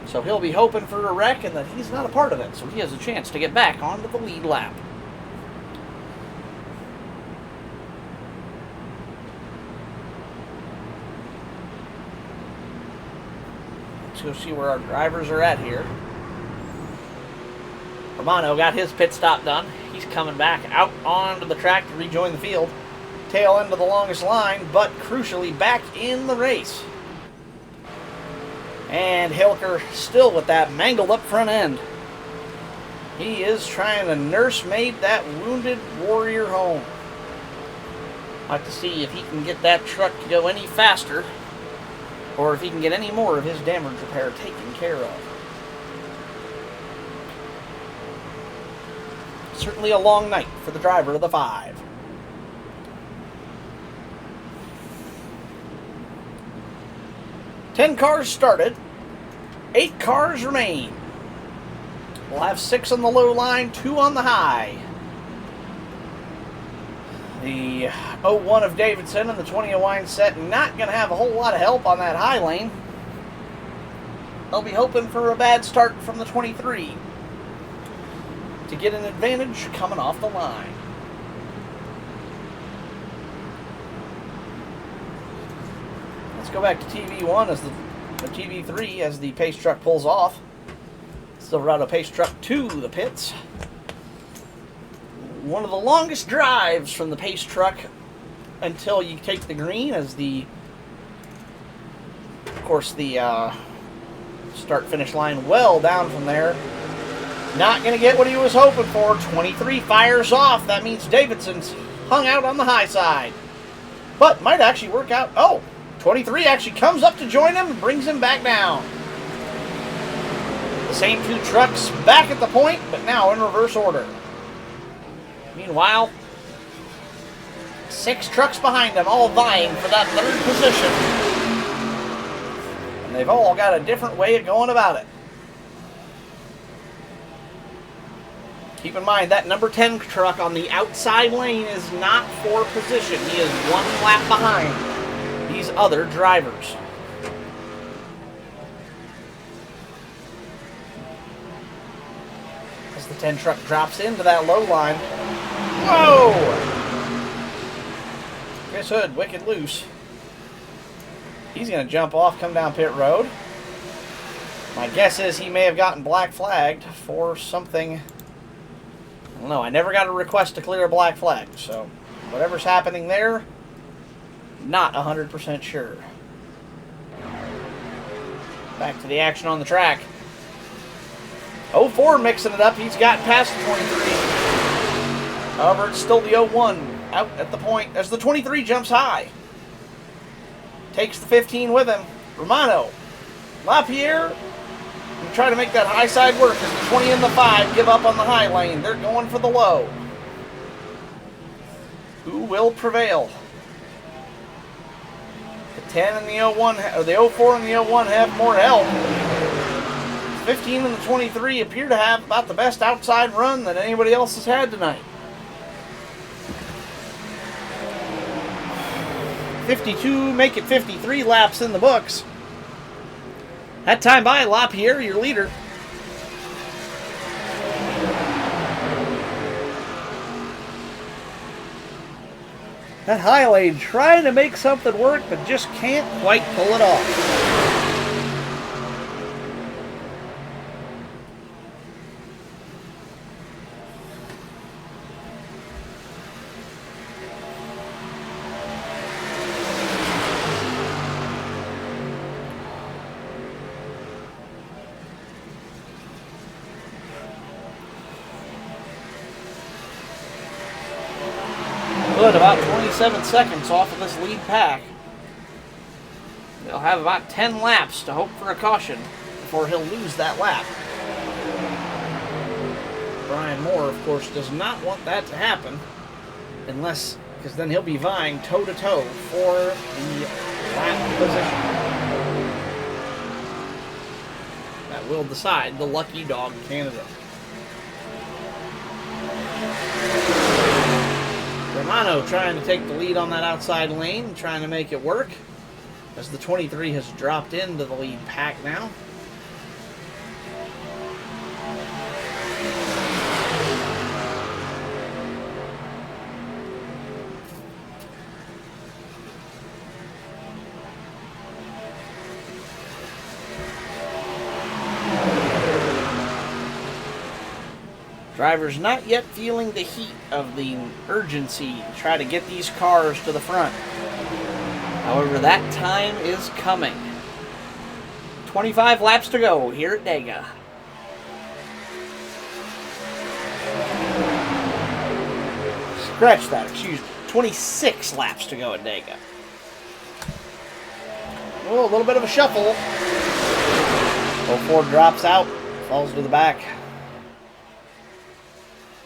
so he'll be hoping for a wreck and that he's not a part of it, so he has a chance to get back onto the lead lap. Go see where our drivers are at here. Romano got his pit stop done. He's coming back out onto the track to rejoin the field. Tail end of the longest line, but crucially back in the race. And Hilker still with that mangled up front end. He is trying to nursemaid that wounded warrior home. Like to see if he can get that truck to go any faster, or if he can get any more of his damage repair taken care of. Certainly a long night for the driver of the 5. Ten cars started. 8 cars remain. We'll have 6 on the low line, 2 on the high. The 01 of Davidson and the 20 of Wineset not going to have a whole lot of help on that high lane. They'll be hoping for a bad start from the 23 to get an advantage coming off the line. Let's go back to TV1 as the TV3 as the pace truck pulls off. Silverado pace truck to the pits. One of the longest drives from the pace truck until you take the green, as the, of course, the start-finish line well down from there. Not going to get what he was hoping for. 23 fires off. That means Davidson's hung out on the high side. But might actually work out. Oh, 23 actually comes up to join him and brings him back down. The same 2 trucks back at the point, but now in reverse order. Meanwhile, 6 trucks behind them, all vying for that 3rd position. And they've all got a different way of going about it. Keep in mind, that number 10 truck on the outside lane is not for position. He is 1 lap behind these other drivers. As the 10 truck drops into that low line. Whoa! Chris Hood, wicked loose. He's going to jump off, come down pit road. My guess is he may have gotten black flagged for something. I don't know. I never got a request to clear a black flag, so whatever's happening there, not 100% sure. Back to the action on the track. 04 mixing it up. He's got past the 23. However, it's still the 01 out at the point as the 23 jumps high. Takes the 15 with him. Romano. LaPierre. And try to make that high side work as the 20 and the 5 give up on the high lane. They're going for the low. Who will prevail? The 10 and the 01, or the 04 and the 01 have more help. 15 and the 23 appear to have about the best outside run that anybody else has had tonight. 52, make it 53 laps in the books. That time by Lapierre, your leader. That high lane trying to make something work, but just can't quite pull it off. Good, about 27 seconds off of this lead pack. They'll have about 10 laps to hope for a caution before he'll lose that lap. Brian Moore, of course, does not want that to happen, unless, because then he'll be vying toe-to-toe for the lap position. That will decide the lucky dog candidate. Romano trying to take the lead on that outside lane, trying to make it work, as the 23 has dropped into the lead pack now. Drivers not yet feeling the heat of the urgency to try to get these cars to the front. However, that time is coming. 25 laps to go here at Dega. Scratch that, excuse me. 26 laps to go at Dega. Oh, a little bit of a shuffle. 04 drops out, falls to the back.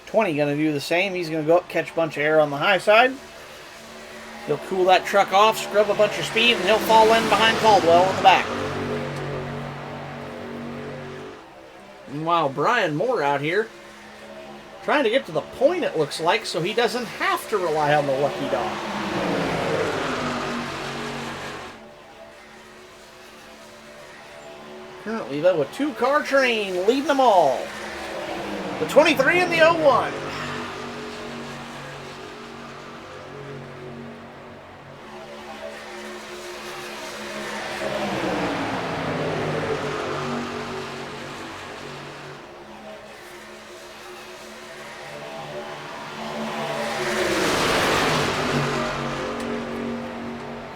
20 going to do the same. He's going to go up, catch a bunch of air on the high side. He'll cool that truck off, scrub a bunch of speed, and he'll fall in behind Caldwell in the back. Meanwhile, Brian Moore out here trying to get to the point, it looks like, so he doesn't have to rely on the lucky dog. Currently, though, a two-car train leading them all. The 23 and the 01.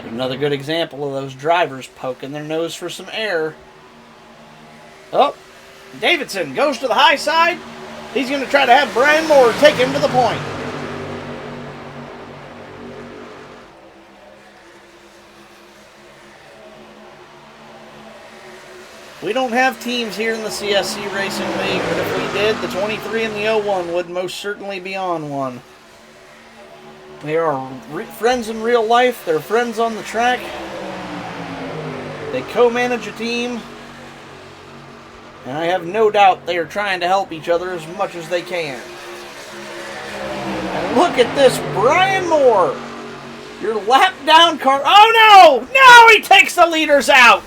Another good example of those drivers poking their nose for some air. Oh, Davidson goes to the high side. He's going to try to have Brian Moore take him to the point. We don't have teams here in the CSC Racing League, but if we did, the 23 and the 01 would most certainly be on one. They are friends in real life. They're friends on the track. They co-manage a team. And I have no doubt they are trying to help each other as much as they can. And look at this, Brian Moore. Your lap down car. Oh no! No, he takes the leaders out.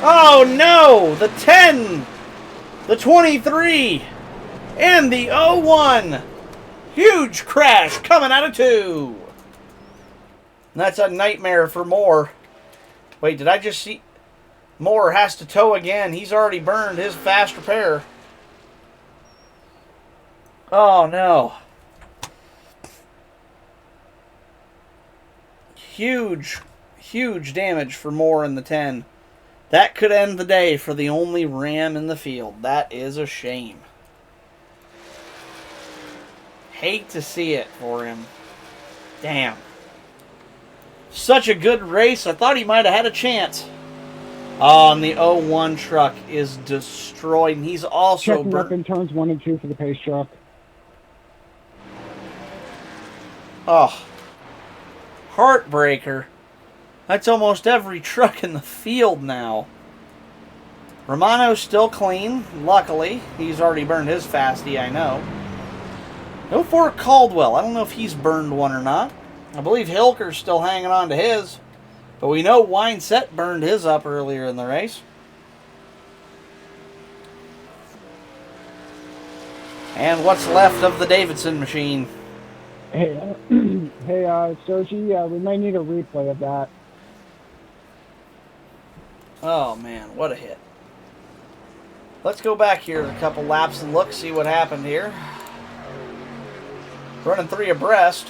Oh no! The 10, the 23, and the 01. Huge crash coming out of 2. And that's a nightmare for Moore. Wait, did I just see... Moore has to tow again. He's already burned his fast repair. Oh, no. Huge, huge damage for Moore in the 10. That could end the day for the only Ram in the field. That is a shame. Hate to see it for him. Damn. Such a good race. I thought he might have had a chance. Oh, and the 01 truck is destroyed. And he's also checking up in turns 1 and 2 for the pace truck. Oh. Heartbreaker. That's almost every truck in the field now. Romano's still clean, luckily. He's already burned his fastie, I know. No for Caldwell. I don't know if he's burned one or not. I believe Hilker's still hanging on to his. But we know Wineset burned his up earlier in the race. And what's left of the Davidson machine? Hey, Sergi, we may need a replay of that. Oh, man, what a hit. Let's go back here a couple laps and look, see what happened here. Running 3 abreast.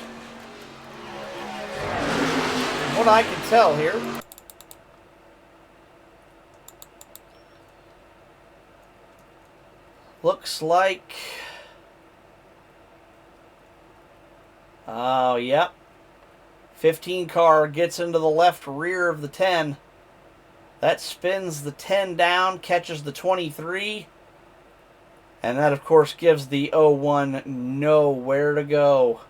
What I can tell here. Looks like... Oh, yep. 15 car gets into the left rear of the 10. That spins the 10 down, catches the 23. And that, of course, gives the 01 nowhere to go.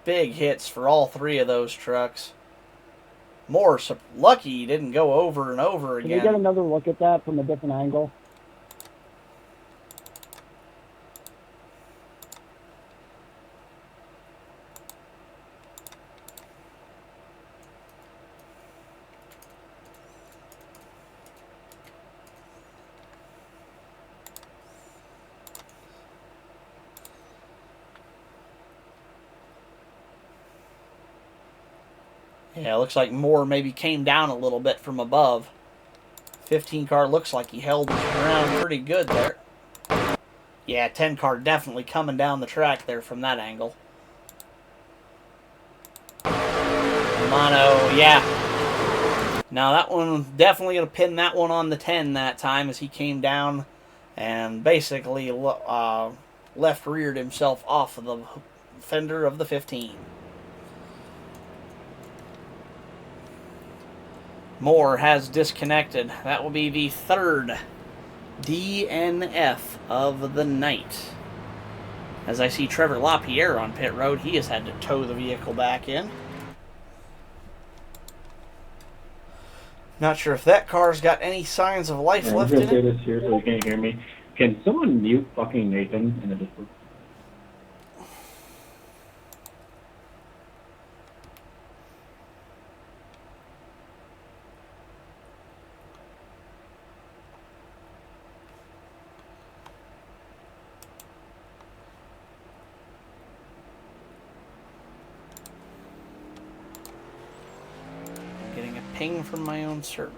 Big hits for all 3 of those trucks. More lucky he didn't go over and over again. Can we get another look at that from a different angle? Yeah, it looks like Moore maybe came down a little bit from above. 15 car looks like he held his ground pretty good there. Yeah, 10 car definitely coming down the track there from that angle. Mono, yeah. Now that one, definitely going to pin that one on the 10 that time as he came down and basically left-reared himself off of the fender of the 15. Moore has disconnected. That will be the 3rd DNF of the night. As I see Trevor LaPierre on pit road, he has had to tow the vehicle back in. Not sure if that car's got any signs of life left in it. I'm going to say this here so you can't hear me. Can someone mute fucking Nathan in the Discord? Ping from my own server.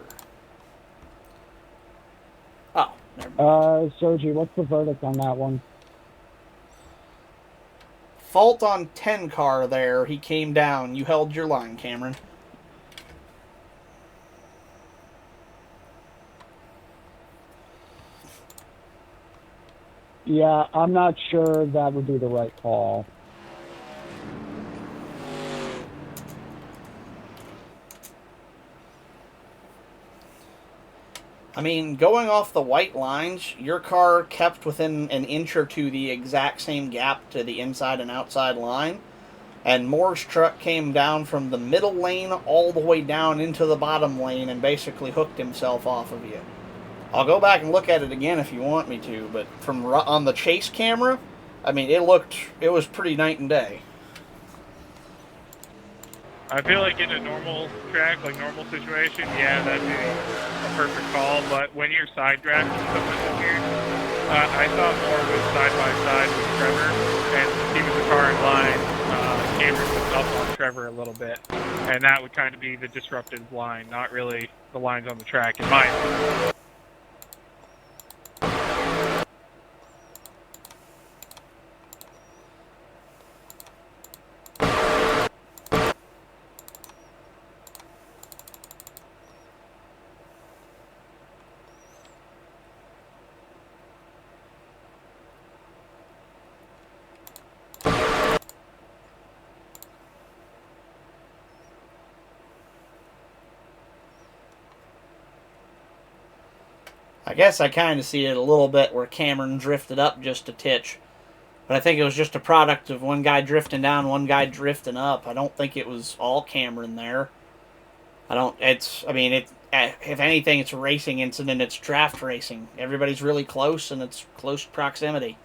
Oh, never mind. Sergi, what's the verdict on that one? Fault on 10 car there. He came down. You held your line, Cameron. Yeah, I'm not sure that would be the right call. I mean, going off the white lines, your car kept within an inch or two the exact same gap to the inside and outside line. And Moore's truck came down from the middle lane all the way down into the bottom lane and basically hooked himself off of you. I'll go back and look at it again if you want me to, but from on the chase camera, I mean, it was pretty night and day. I feel like in a normal track, like normal situation, yeah, that'd be a perfect call. But when you're side drafting someone in here, I thought Moore was side by side with Trevor, and he was the car in line. Cameron was up on Trevor a little bit, and that would kind of be the disruptive line, not really the lines on the track, in my opinion. I guess I kind of see it a little bit where Cameron drifted up just a titch. But I think it was just a product of one guy drifting down, one guy drifting up. I don't think it was all Cameron there. If anything, it's a racing incident. It's draft racing. Everybody's really close, and it's close proximity.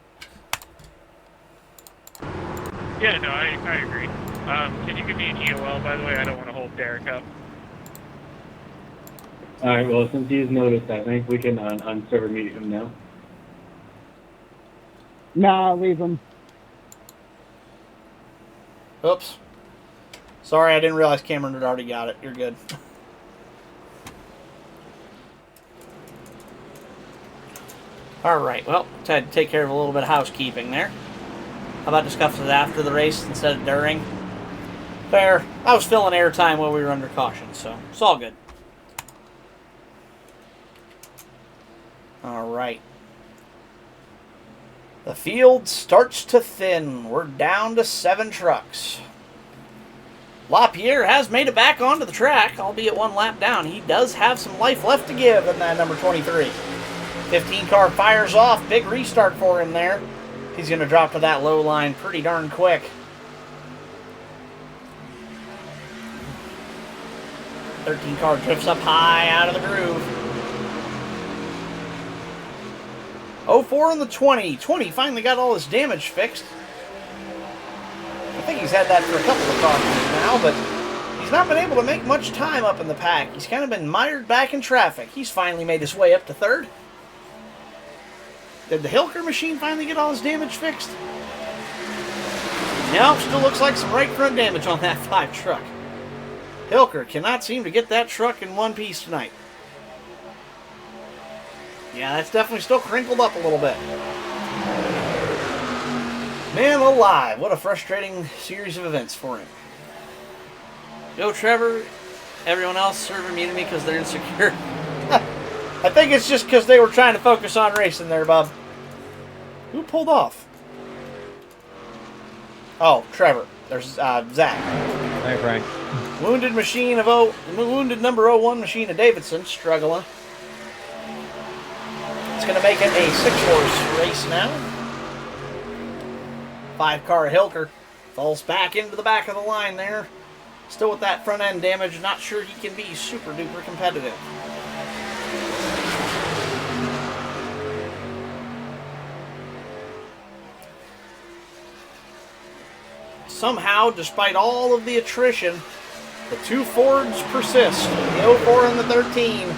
Yeah, no, I agree. Can you give me an EOL, by the way? I don't want to hold Derek up. Alright, well, since he's noticed, I think we can unserver mute him now. Nah, leave him. Oops. Sorry, I didn't realize Cameron had already got it. You're good. Alright, well, had to take care of a little bit of housekeeping there. How about discuss it after the race instead of during? Fair. I was filling airtime while we were under caution, so it's all good. Alright. The field starts to thin. We're down to 7 trucks. LaPierre has made it back onto the track, albeit 1 lap down. He does have some life left to give in that number 23. 15 car fires off. Big restart for him there. He's going to drop to that low line pretty darn quick. .13 car drifts up high out of the groove. 04 on the 20. 20 finally got all his damage fixed. I think he's had that for a couple of cautions now, but he's not been able to make much time up in the pack. He's kind of been mired back in traffic. He's finally made his way up to 3rd. Did the Hilker machine finally get all his damage fixed? No, still looks like some right front damage on that 5 truck. Hilker cannot seem to get that truck in one piece tonight. Yeah, that's definitely still crinkled up a little bit. Man alive, what a frustrating series of events for him. Yo, Trevor, everyone else server muted me because they're insecure. I think it's just because they were trying to focus on racing there, Bob. Who pulled off? Oh, Trevor. There's Zach. Hey, Frank. Wounded wounded number 01 machine of Davidson struggling. It's going to make it a 6-horse race now. 5-car Hilker falls back into the back of the line there. Still with that front end damage, not sure he can be super duper competitive. Somehow, despite all of the attrition, the 2 Fords persist. The 04 and the 13.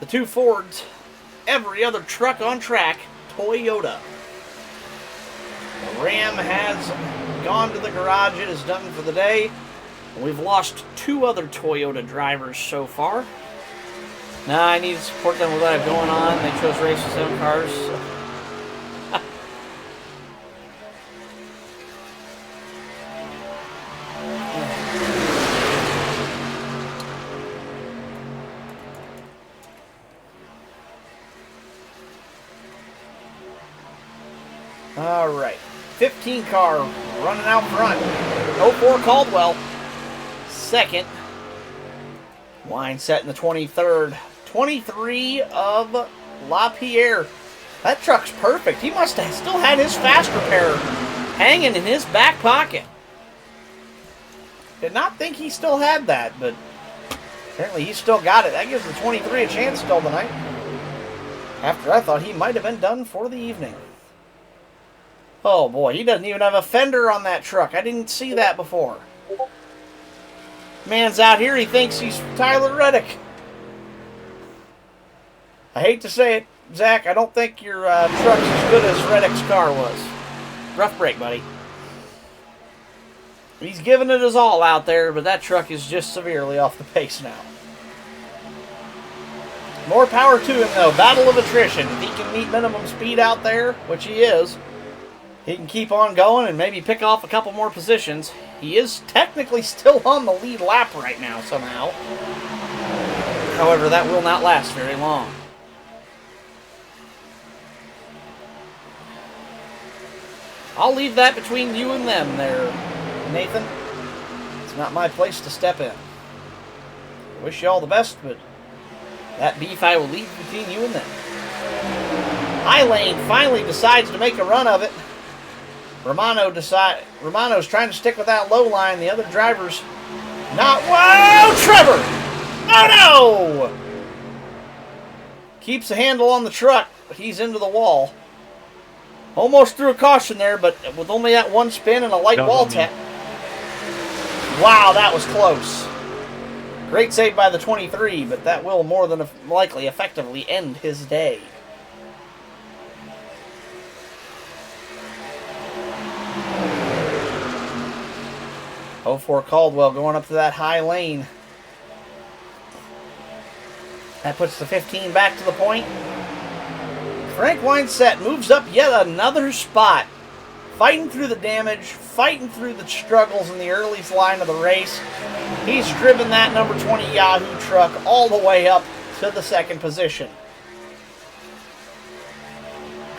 The 2 Fords, every other truck on track, Toyota. The Ram has gone to the garage. It is done for the day. We've lost 2 other Toyota drivers so far. Now I need to support them with what I have going on. They chose race with 7 cars. All right, 15 car running out front. 04 Caldwell, 2nd. Wine set in the 23rd. 23 of LaPierre. That truck's perfect. He must have still had his fast repair hanging in his back pocket. Did not think he still had that, but apparently he still got it. That gives the 23 a chance still tonight. After I thought he might have been done for the evening. Oh boy, he doesn't even have a fender on that truck. I didn't see that before. Man's out here, he thinks he's Tyler Reddick. I hate to say it, Zach, I don't think your truck's as good as Reddick's car was. Rough break, buddy. He's giving it his all out there, but that truck is just severely off the pace now. More power to him, though. Battle of attrition. If he can meet minimum speed out there, which he is, he can keep on going and maybe pick off a couple more positions. He is technically still on the lead lap right now somehow. However, that will not last very long. I'll leave that between you and them there, Nathan. It's not my place to step in. I wish you all the best, but that beef I will leave between you and them. High finally decides to make a run of it. Romano's trying to stick with that low line. The other drivers not. Whoa, Trevor! Oh no! Keeps a handle on the truck, but he's into the wall. Almost threw a caution there, but with only that one spin and a light wall tap. Wow, that was close. Great save by the 23, but that will more than likely effectively end his day. .04 Caldwell going up to that high lane. That puts the 15 back to the point. Frank Weinset moves up yet another spot. Fighting through the damage, fighting through the struggles in the early line of the race. He's driven that number 20 Yahoo truck all the way up to the second position.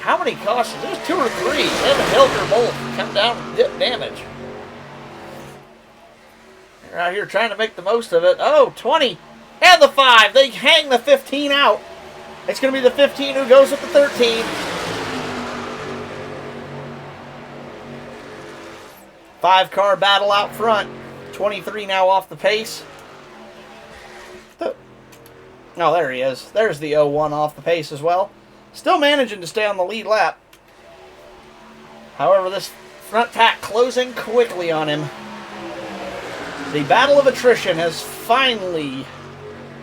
How many cautions? There's 2 or 3. Him and Hilker both come down and dip damage. They're out here trying to make the most of it. Oh, 20 and the 5. They hang the 15 out. It's going to be the 15 who goes with the 13. 5-car battle out front. 23 now off the pace. Oh, there he is. There's the 01 off the pace as well. Still managing to stay on the lead lap. However, this front pack closing quickly on him. The battle of attrition has finally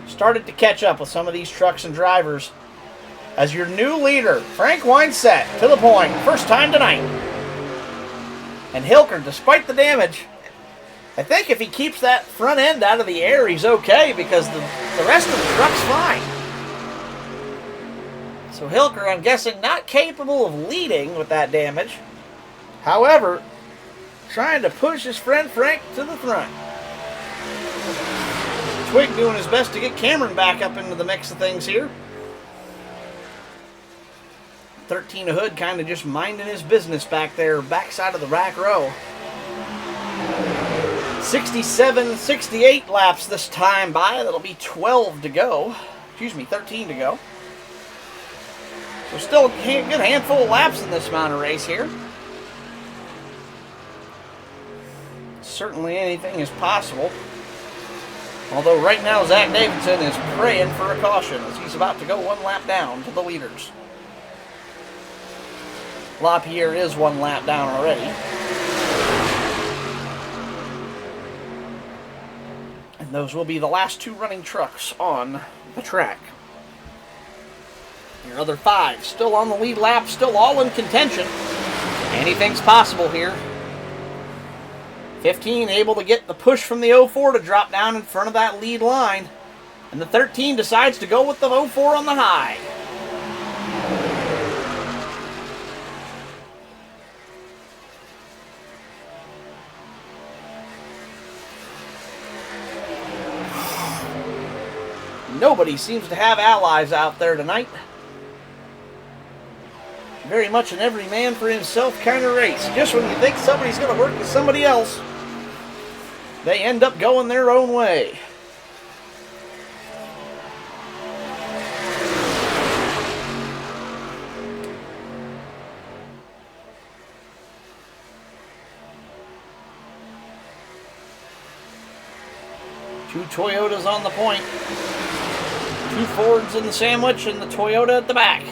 started to catch up with some of these trucks and drivers. As your new leader, Frank Weinset, to the point. First time tonight. And Hilker, despite the damage, I think if he keeps that front end out of the air, he's okay, because the rest of the truck's fine. So Hilker, I'm guessing, not capable of leading with that damage. However, trying to push his friend Frank to the front. Twig doing his best to get Cameron back up into the mix of things here. 13 Hood kind of just minding his business back there, backside of the back row. 67, 68 laps this time by. That'll be 12 to go. Excuse me, 13 to go. So still a good handful of laps in this amount of race here. Certainly anything is possible. Although right now Zach Davidson is praying for a caution as he's about to go 1 lap down to the leaders. LaPierre is 1 lap down already. And those will be the last 2 running trucks on the track. Your other 5 still on the lead lap, still all in contention. Anything's possible here. 15 able to get the push from the 04 to drop down in front of that lead line. And the 13 decides to go with the 04 on the high. Nobody seems to have allies out there tonight. Very much an every man for himself kind of race. Just when you think somebody's going to work with somebody else, they end up going their own way. Two Toyotas on the point. 2 Fords in the sandwich and the Toyota at the back.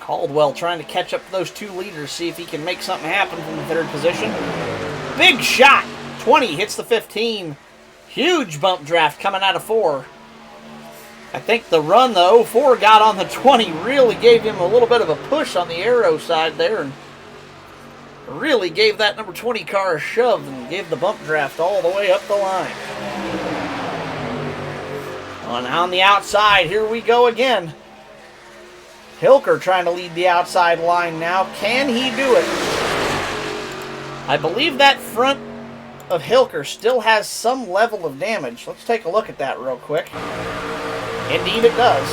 Caldwell trying to catch up to those 2 leaders, see if he can make something happen from the 3rd position. Big shot! 20 hits the 15. Huge bump draft coming out of 4. I think the run the 04 got on the 20 really gave him a little bit of a push on the aero side there, and really gave that number 20 car a shove and gave the bump draft all the way up the line. On the outside, here we go again. Hilker trying to lead the outside line now. Can he do it? I believe that front of Hilker still has some level of damage. Let's take a look at that real quick. Indeed it does.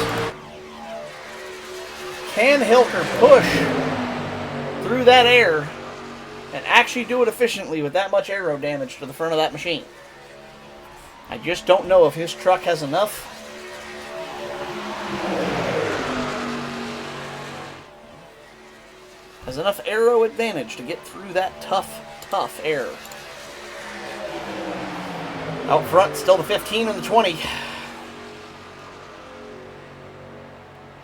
Can Hilker push through that air and actually do it efficiently with that much aero damage to the front of that machine? I just don't know if his truck has enough. Has enough aero advantage to get through that tough air. Out front, still the 15 and the 20.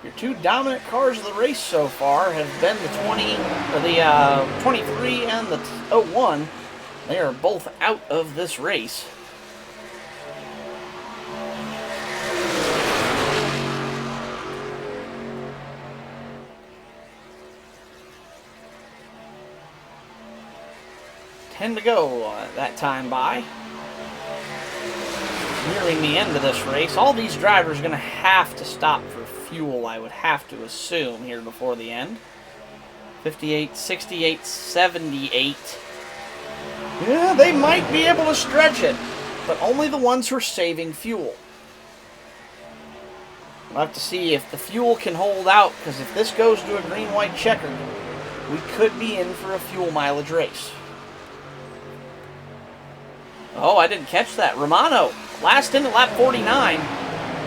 Your two dominant cars of the race so far have been the 23 and the 01. They are both out of this race. To go that time by. Nearing the end of this race. All these drivers are going to have to stop for fuel, I would have to assume, here before the end. 58, 68, 78. Yeah, they might be able to stretch it, but only the ones who are saving fuel. We'll have to see if the fuel can hold out, because if this goes to a green-white checker, we could be in for a fuel mileage race. Oh, I didn't catch that. Romano, last in at lap 49.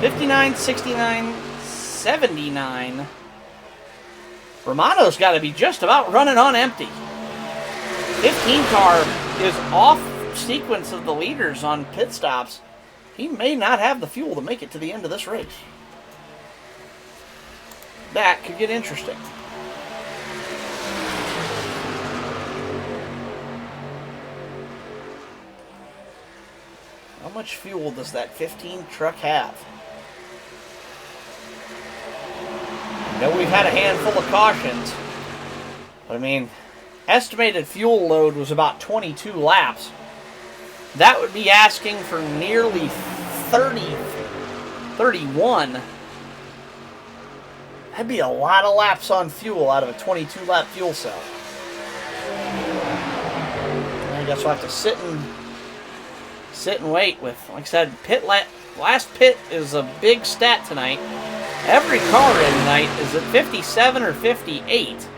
59, 69, 79. Romano's got to be just about running on empty. 15 car is off sequence of the leaders on pit stops. He may not have the fuel to make it to the end of this race. That could get interesting. How much fuel does that 15 truck have? I know we've had a handful of cautions, but I mean, estimated fuel load was about 22 laps. That would be asking for nearly 31. That'd be a lot of laps on fuel out of a 22-lap fuel cell. I guess we'll have to sit and wait with, like I said, last pit is a big stat tonight. Every car in tonight is at 57 or 58.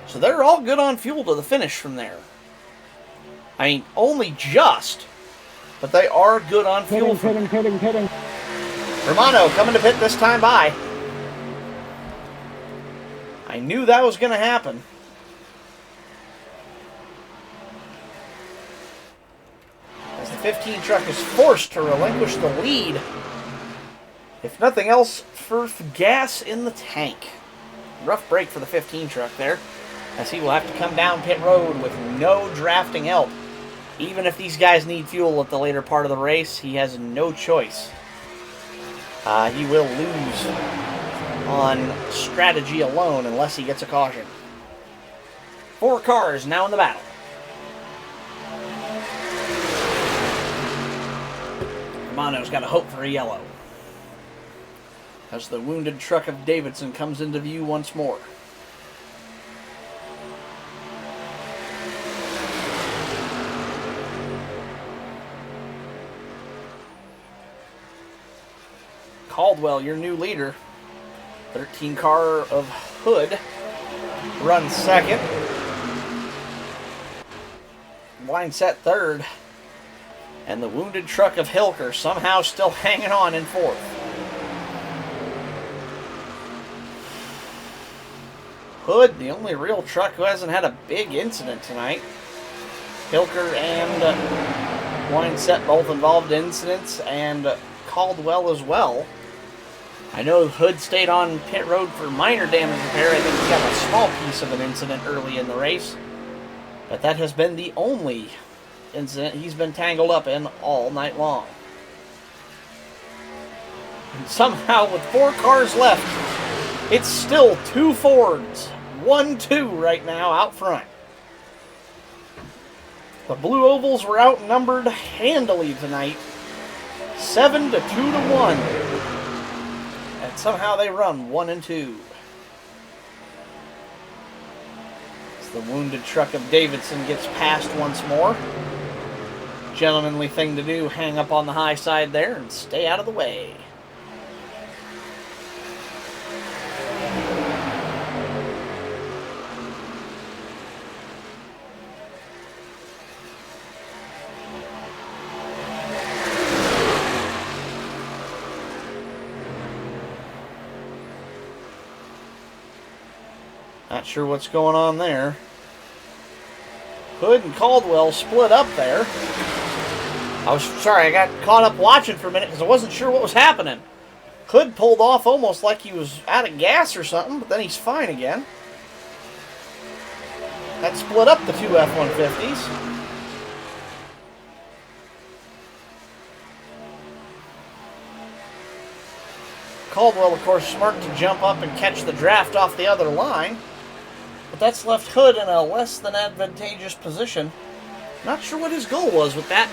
So they're all good on fuel to the finish from there. I mean, only just, but they are good on fuel. Pitting. Romano coming to pit this time by. I knew that was going to happen. As the 15 truck is forced to relinquish the lead. If nothing else, for gas in the tank. Rough break for the 15 truck there, as he will have to come down pit road with no drafting help. Even if these guys need fuel at the later part of the race, he has no choice. He will lose on strategy alone unless he gets a caution. 4 cars now in the battle. Romano's got to hope for a yellow, as the wounded truck of Davidson comes into view once more. Caldwell, your new leader. 13 car of Hood runs second. Line set third. And the wounded truck of Hilker somehow still hanging on in fourth. Hood, the only real truck who hasn't had a big incident tonight. Hilker and Wineset both involved in incidents, and Caldwell as well. I know Hood stayed on pit road for minor damage repair. I think he got a small piece of an incident early in the race. But that has been the only incident he's been tangled up in all night long. And somehow, with 4 cars left, it's still 2 Fords. 1-2 right now out front. The Blue Ovals were outnumbered handily tonight. 7 to 2 to 1. And somehow they run 1 and 2. As the wounded truck of Davidson gets passed once more. Gentlemanly thing to do, hang up on the high side there and stay out of the way. Not sure what's going on there. Hood and Caldwell split up there. I got caught up watching for a minute because I wasn't sure what was happening. Hood pulled off almost like he was out of gas or something, but then he's fine again. That split up the two F-150s. Caldwell, of course, smart to jump up and catch the draft off the other line. But that's left Hood in a less than advantageous position. Not sure what his goal was with that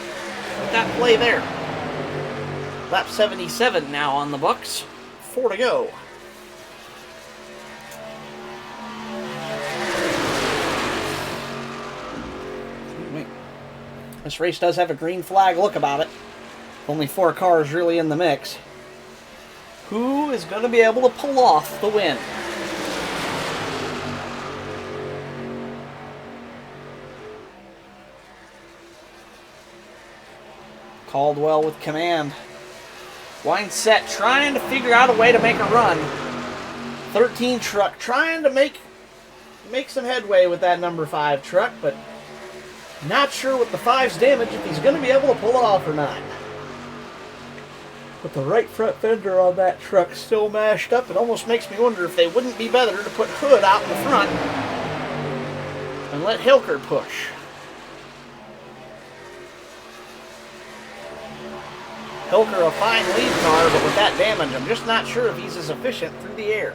play there. Lap 77 now on the books. 4 to go. This race does have a green flag look about it. Only 4 cars really in the mix. Who is going to be able to pull off the win? Caldwell with command. Wineset trying to figure out a way to make a run. 13 truck trying to make some headway with that number 5 truck, but not sure with the 5's damage if he's going to be able to pull it off or not. With the right front fender on that truck still mashed up, it almost makes me wonder if they wouldn't be better to put Hood out in the front and let Hilker push. Hilker a fine lead car, but with that damage, I'm just not sure if he's as efficient through the air.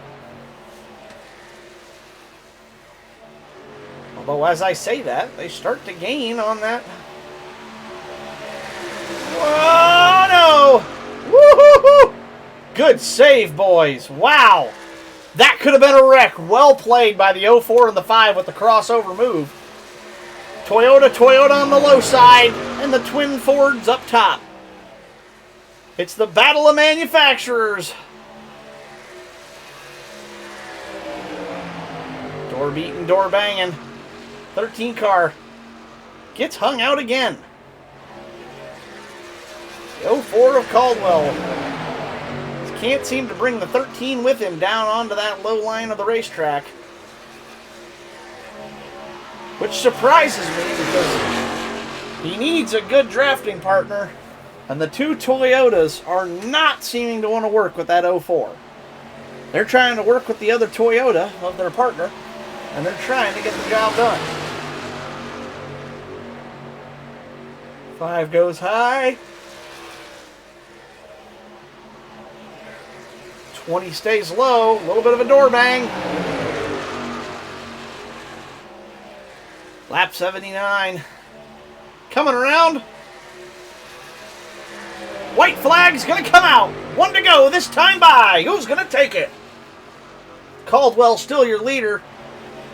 Although, as I say that, they start to gain on that. Whoa, no! Woo-hoo-hoo! Good save, boys. Wow. That could have been a wreck. Well played by the 04 and the 5 with the crossover move. Toyota on the low side, and the twin Fords up top. It's the battle of manufacturers. Door beating, door banging. 13 car gets hung out again. The 04 of Caldwell can't seem to bring the 13 with him down onto that low line of the racetrack. Which surprises me because he needs a good drafting partner. And the two Toyotas are not seeming to want to work with that 04. They're trying to work with the other Toyota of their partner, and they're trying to get the job done. 5 goes high. 20 stays low. A little bit of a door bang. Lap 79. Coming around. White flag's going to come out. 1 to go this time by. Who's going to take it? Caldwell still your leader.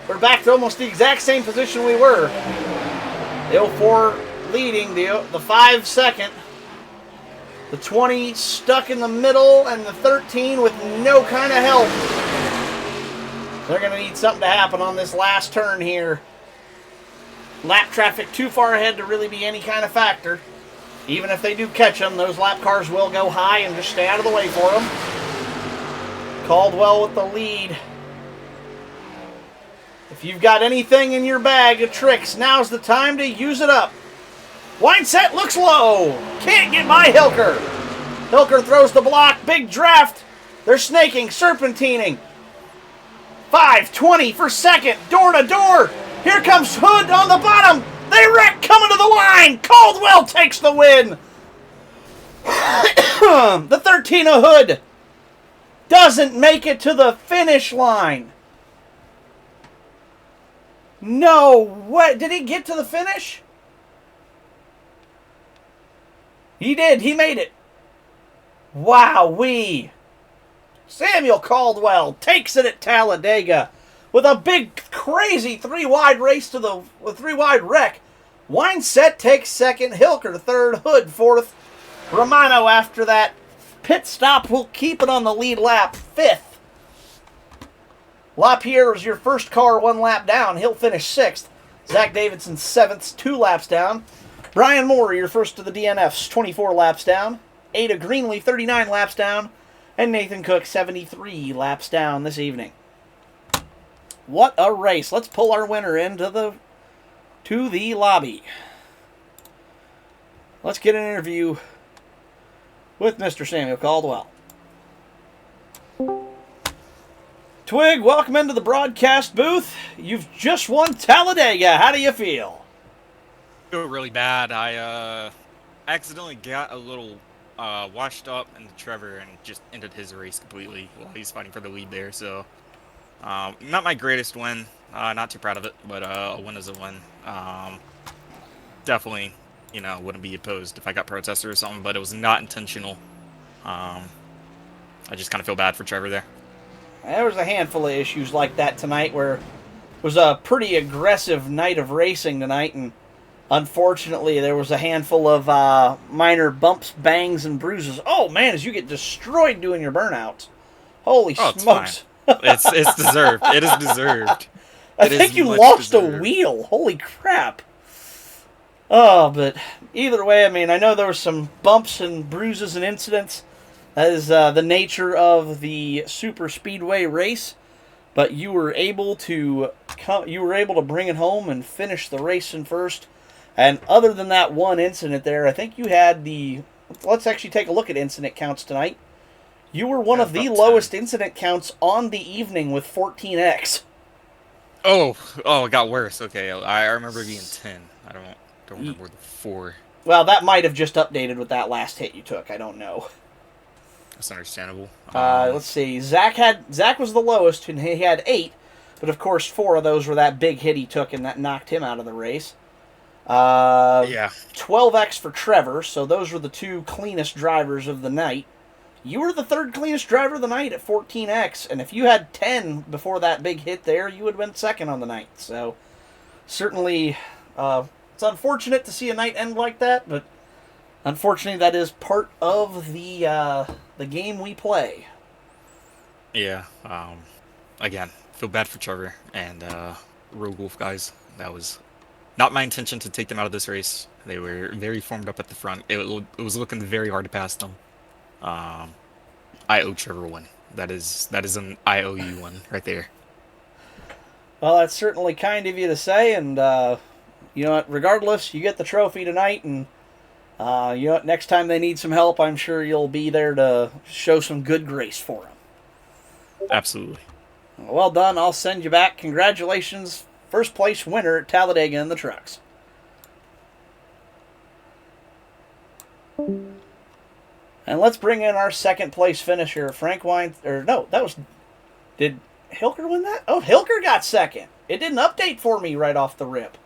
We're back to almost the exact same position we were. The 04 leading, the 5 second. The 20 stuck in the middle, and the 13 with no kind of help. They're going to need something to happen on this last turn here. Lap traffic too far ahead to really be any kind of factor. Even if they do catch them, those lap cars will go high and just stay out of the way for them. Caldwell with the lead. If you've got anything in your bag of tricks, now's the time to use it up. Wineset looks low. Can't get by Hilker. Hilker throws the block. Big draft. They're snaking, serpentining. 5:20 for second. Door to door. Here comes Hood on the bottom. They wreck coming to the line. Caldwell takes the win. The 13 of Hood doesn't make it to the finish line. No, what? Did he get to the finish? He did. He made it. Wowee. Samuel Caldwell takes it at Talladega with a big, crazy 3-wide race to the 3-wide wreck. Wineset takes second. Hilker third. Hood fourth. Romano after that pit stop will keep it on the lead lap. 5th. LaPierre is your first car 1 lap down. He'll finish 6th. Zach Davidson 7th, 2 laps down. Brian Moore, your first of the DNFs, 24 laps down. Ada Greenlee, 39 laps down. And Nathan Cook, 73 laps down this evening. What a race. Let's pull our winner into the lobby. Let's get an interview with Mr. Samuel Caldwell. Twig, welcome into the broadcast booth. You've just won Talladega. How do you feel? I feel really bad. I accidentally got a little washed up into Trevor and just ended his race completely while he's fighting for the lead there. So, not my greatest win. Not too proud of it, but a win is a win. Definitely, wouldn't be opposed if I got protested or something, but it was not intentional. I just kind of feel bad for Trevor there. There was a handful of issues like that tonight where it was a pretty aggressive night of racing tonight, and unfortunately there was a handful of minor bumps, bangs, and bruises. Oh man, as you get destroyed doing your burnouts. Holy smokes. It's deserved. It is deserved. I think you lost a wheel. Holy crap. Oh, but either way, I mean, I know there were some bumps and bruises and incidents. That is the nature of the super speedway race. But you were able to bring it home and finish the race in first. And other than that one incident there, I think you had the... Let's actually take a look at incident counts tonight. You were one of the lowest incident counts on the evening with 14x. Oh, it got worse. Okay, I remember it being 10. I don't remember the 4. Well, that might have just updated with that last hit you took. I don't know. That's understandable. Let's see. Zach was the lowest, and he had 8. But, of course, 4 of those were that big hit he took, and that knocked him out of the race. Yeah. 12x for Trevor, so those were the 2 cleanest drivers of the night. You were the 3rd cleanest driver of the night at 14x, and if you had 10 before that big hit there, you would have been 2nd on the night. So, certainly, it's unfortunate to see a night end like that, but unfortunately that is part of the game we play. Yeah. Again, feel bad for Trevor and Rogue Wolf guys. That was not my intention to take them out of this race. They were very formed up at the front. It was looking very hard to pass them. I owe Trevor one. That is an IOU one right there. Well, that's certainly kind of you to say, and you know what, regardless, you get the trophy tonight, and you know what, next time they need some help, I'm sure you'll be there to show some good grace for them. Absolutely. Well done. I'll send you back. Congratulations. First place winner at Talladega in the trucks. And let's bring in our second place finisher, Frank Wine. Or no, that was... Did Hilker win that? Oh, Hilker got second. It didn't update for me right off the rip.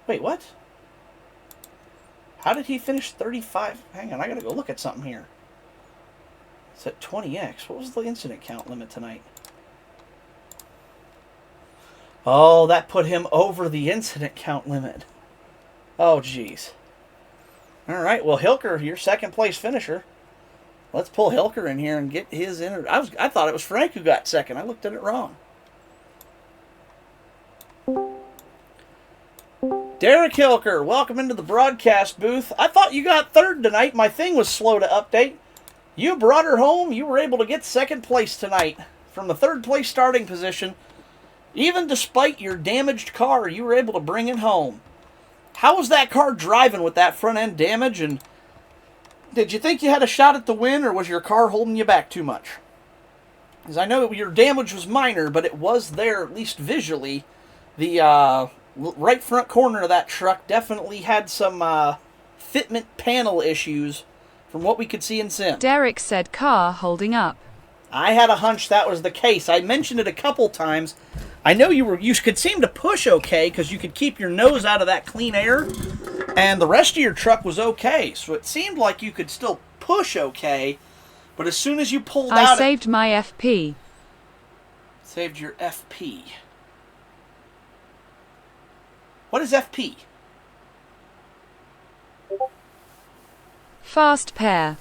Wait, what? How did he finish 35? Hang on, I gotta go look at something here. It's at 20x. What was the incident count limit tonight? Oh, that put him over the incident count limit. Oh, jeez. All right, well, Hilker, your second place finisher. Let's pull Hilker in here and get his I thought it was Frank who got second. I looked at it wrong. Derek Hilker, welcome into the broadcast booth. I thought you got third tonight. My thing was slow to update. You brought her home. You were able to get second place tonight from the third place starting position. Even despite your damaged car, you were able to bring it home. How was that car driving with that front end damage? And did you think you had a shot at the win, or was your car holding you back too much? Because I know your damage was minor, but it was there, at least visually. The right front corner of that truck definitely had some fitment panel issues from what we could see in sim. Derek said car holding up. I had a hunch that was the case. I mentioned it a couple times. I know you could seem to push okay because you could keep your nose out of that clean air, and the rest of your truck was okay. So it seemed like you could still push okay, but as soon as you pulled out... I saved my FP. Saved your FP. What is FP? Fast pair.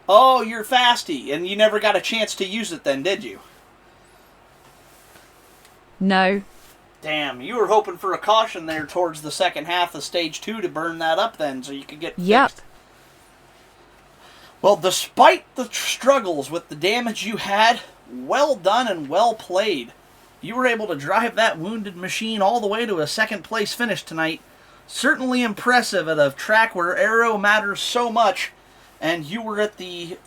Oh, you're fasty, and you never got a chance to use it then, did you? No. Damn, you were hoping for a caution there towards the second half of Stage 2 to burn that up then, so you could get fixed. Well, despite the struggles with the damage you had, well done and well played. You were able to drive that wounded machine all the way to a second place finish tonight. Certainly impressive at a track where aero matters so much, and you were the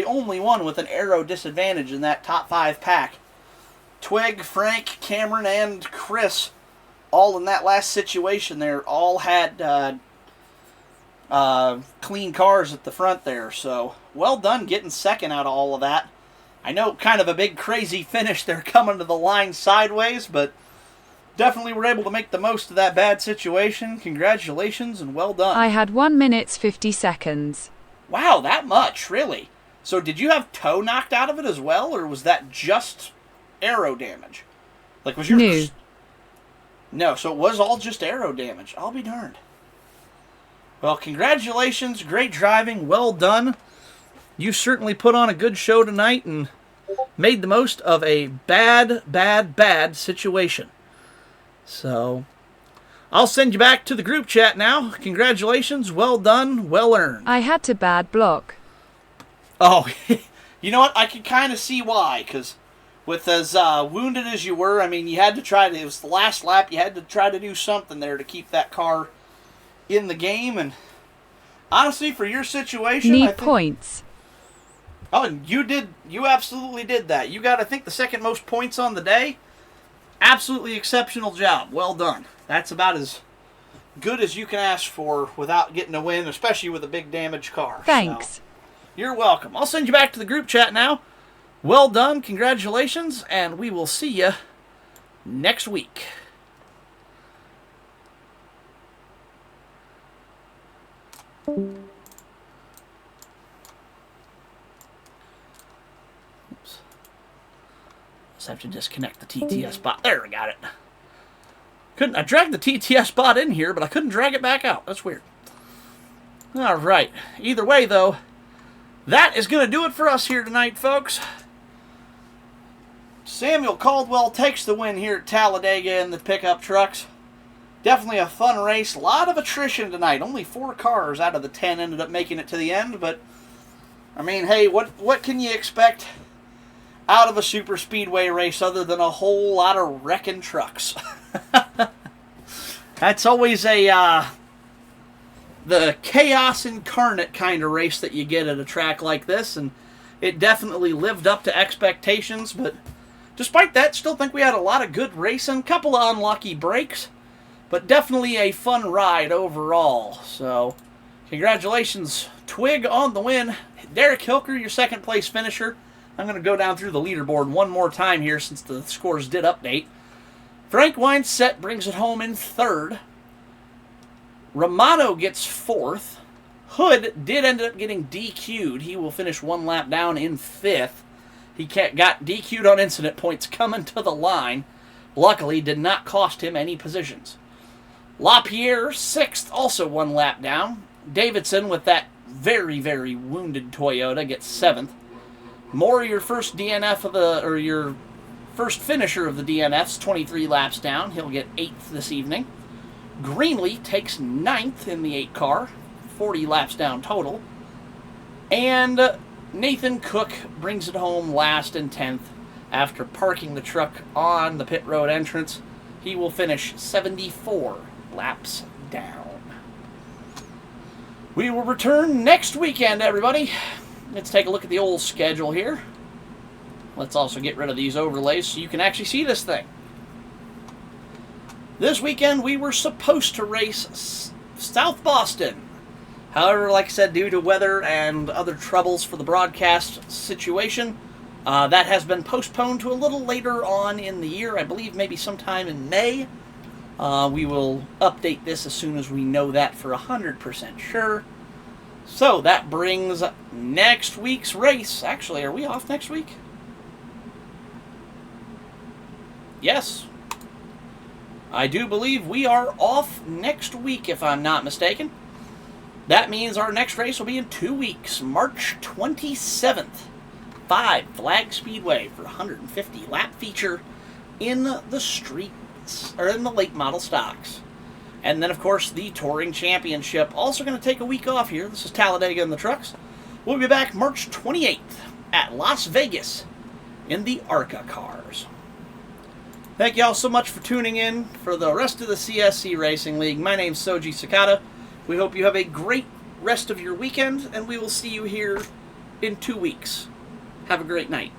only one with an aero disadvantage in that top 5 pack. Twig, Frank, Cameron, and Chris, all in that last situation there, all had clean cars at the front there. So, well done getting second out of all of that. I know kind of a big crazy finish there coming to the line sideways, but definitely were able to make the most of that bad situation. Congratulations and well done. I had 1 minute 50 seconds. Wow, that much, really? So did you have toe knocked out of it as well, or was that just aero damage? Like, was your... No. No, so it was all just aero damage. I'll be darned. Well, congratulations, great driving, well done. You certainly put on a good show tonight and made the most of a bad situation. So, I'll send you back to the group chat now. Congratulations, well done, well earned. I had to bad block. Oh, you know what? I can kind of see why, because with as wounded as you were, I mean, you had to try to, it was the last lap, you had to try to do something there to keep that car in the game, and honestly, for your situation, Need I think, points. Oh, and you absolutely did that. You got, I think, the second most points on the day. Absolutely exceptional job. Well done. That's about as good as you can ask for without getting a win, especially with a big damaged car. Thanks. So, you're welcome. I'll send you back to the group chat now. Well done. Congratulations. And we will see you next week. Just have to disconnect the TTS bot. There, I got it. I dragged the TTS bot in here, but I couldn't drag it back out. That's weird. All right. Either way, though, that is going to do it for us here tonight, folks. Samuel Caldwell takes the win here at Talladega in the pickup trucks. Definitely a fun race. A lot of attrition tonight. Only 4 cars out of the 10 ended up making it to the end, but I mean, hey, what can you expect out of a super speedway race other than a whole lot of wrecking trucks? That's always the chaos incarnate kind of race that you get at a track like this, and it definitely lived up to expectations, but despite that, still think we had a lot of good racing, couple of unlucky breaks, but definitely a fun ride overall. So, congratulations, Twig, on the win. Derek Hilker, your second place finisher. I'm going to go down through the leaderboard one more time here since the scores did update. Frank Weinset brings it home in 3rd. Romano gets 4th. Hood did end up getting DQ'd. He will finish 1 lap down in 5th. He got DQ'd on incident points coming to the line. Luckily, did not cost him any positions. LaPierre, 6th, also 1 lap down. Davidson, with that very, very wounded Toyota, gets 7th. Moore, your first DNF your first finisher of the DNFs, 23 laps down. He'll get 8th this evening. Greenlee takes 9th in the 8 car, 40 laps down total. And Nathan Cook brings it home last in 10th after parking the truck on the pit road entrance. He will finish 74 laps down. We will return next weekend, everybody. Let's take a look at the old schedule here. Let's also get rid of these overlays so you can actually see this thing. This weekend we were supposed to race South Boston. However, like I said, due to weather and other troubles for the broadcast situation, that has been postponed to a little later on in the year. I believe maybe sometime in May. We will update this as soon as we know that for 100% sure. So that brings next week's race. Actually, are we off next week? Yes. I do believe we are off next week, if I'm not mistaken. That means our next race will be in 2 weeks, March 27th. 5 Flag Speedway for 150 lap feature in the streets, or in the late model stocks. And then, of course, the Touring Championship. Also going to take a week off here. This is Talladega in the trucks. We'll be back March 28th at Las Vegas in the ARCA cars. Thank you all so much for tuning in for the rest of the CSC Racing League. My name's Soji Sakata. We hope you have a great rest of your weekend, and we will see you here in 2 weeks. Have a great night.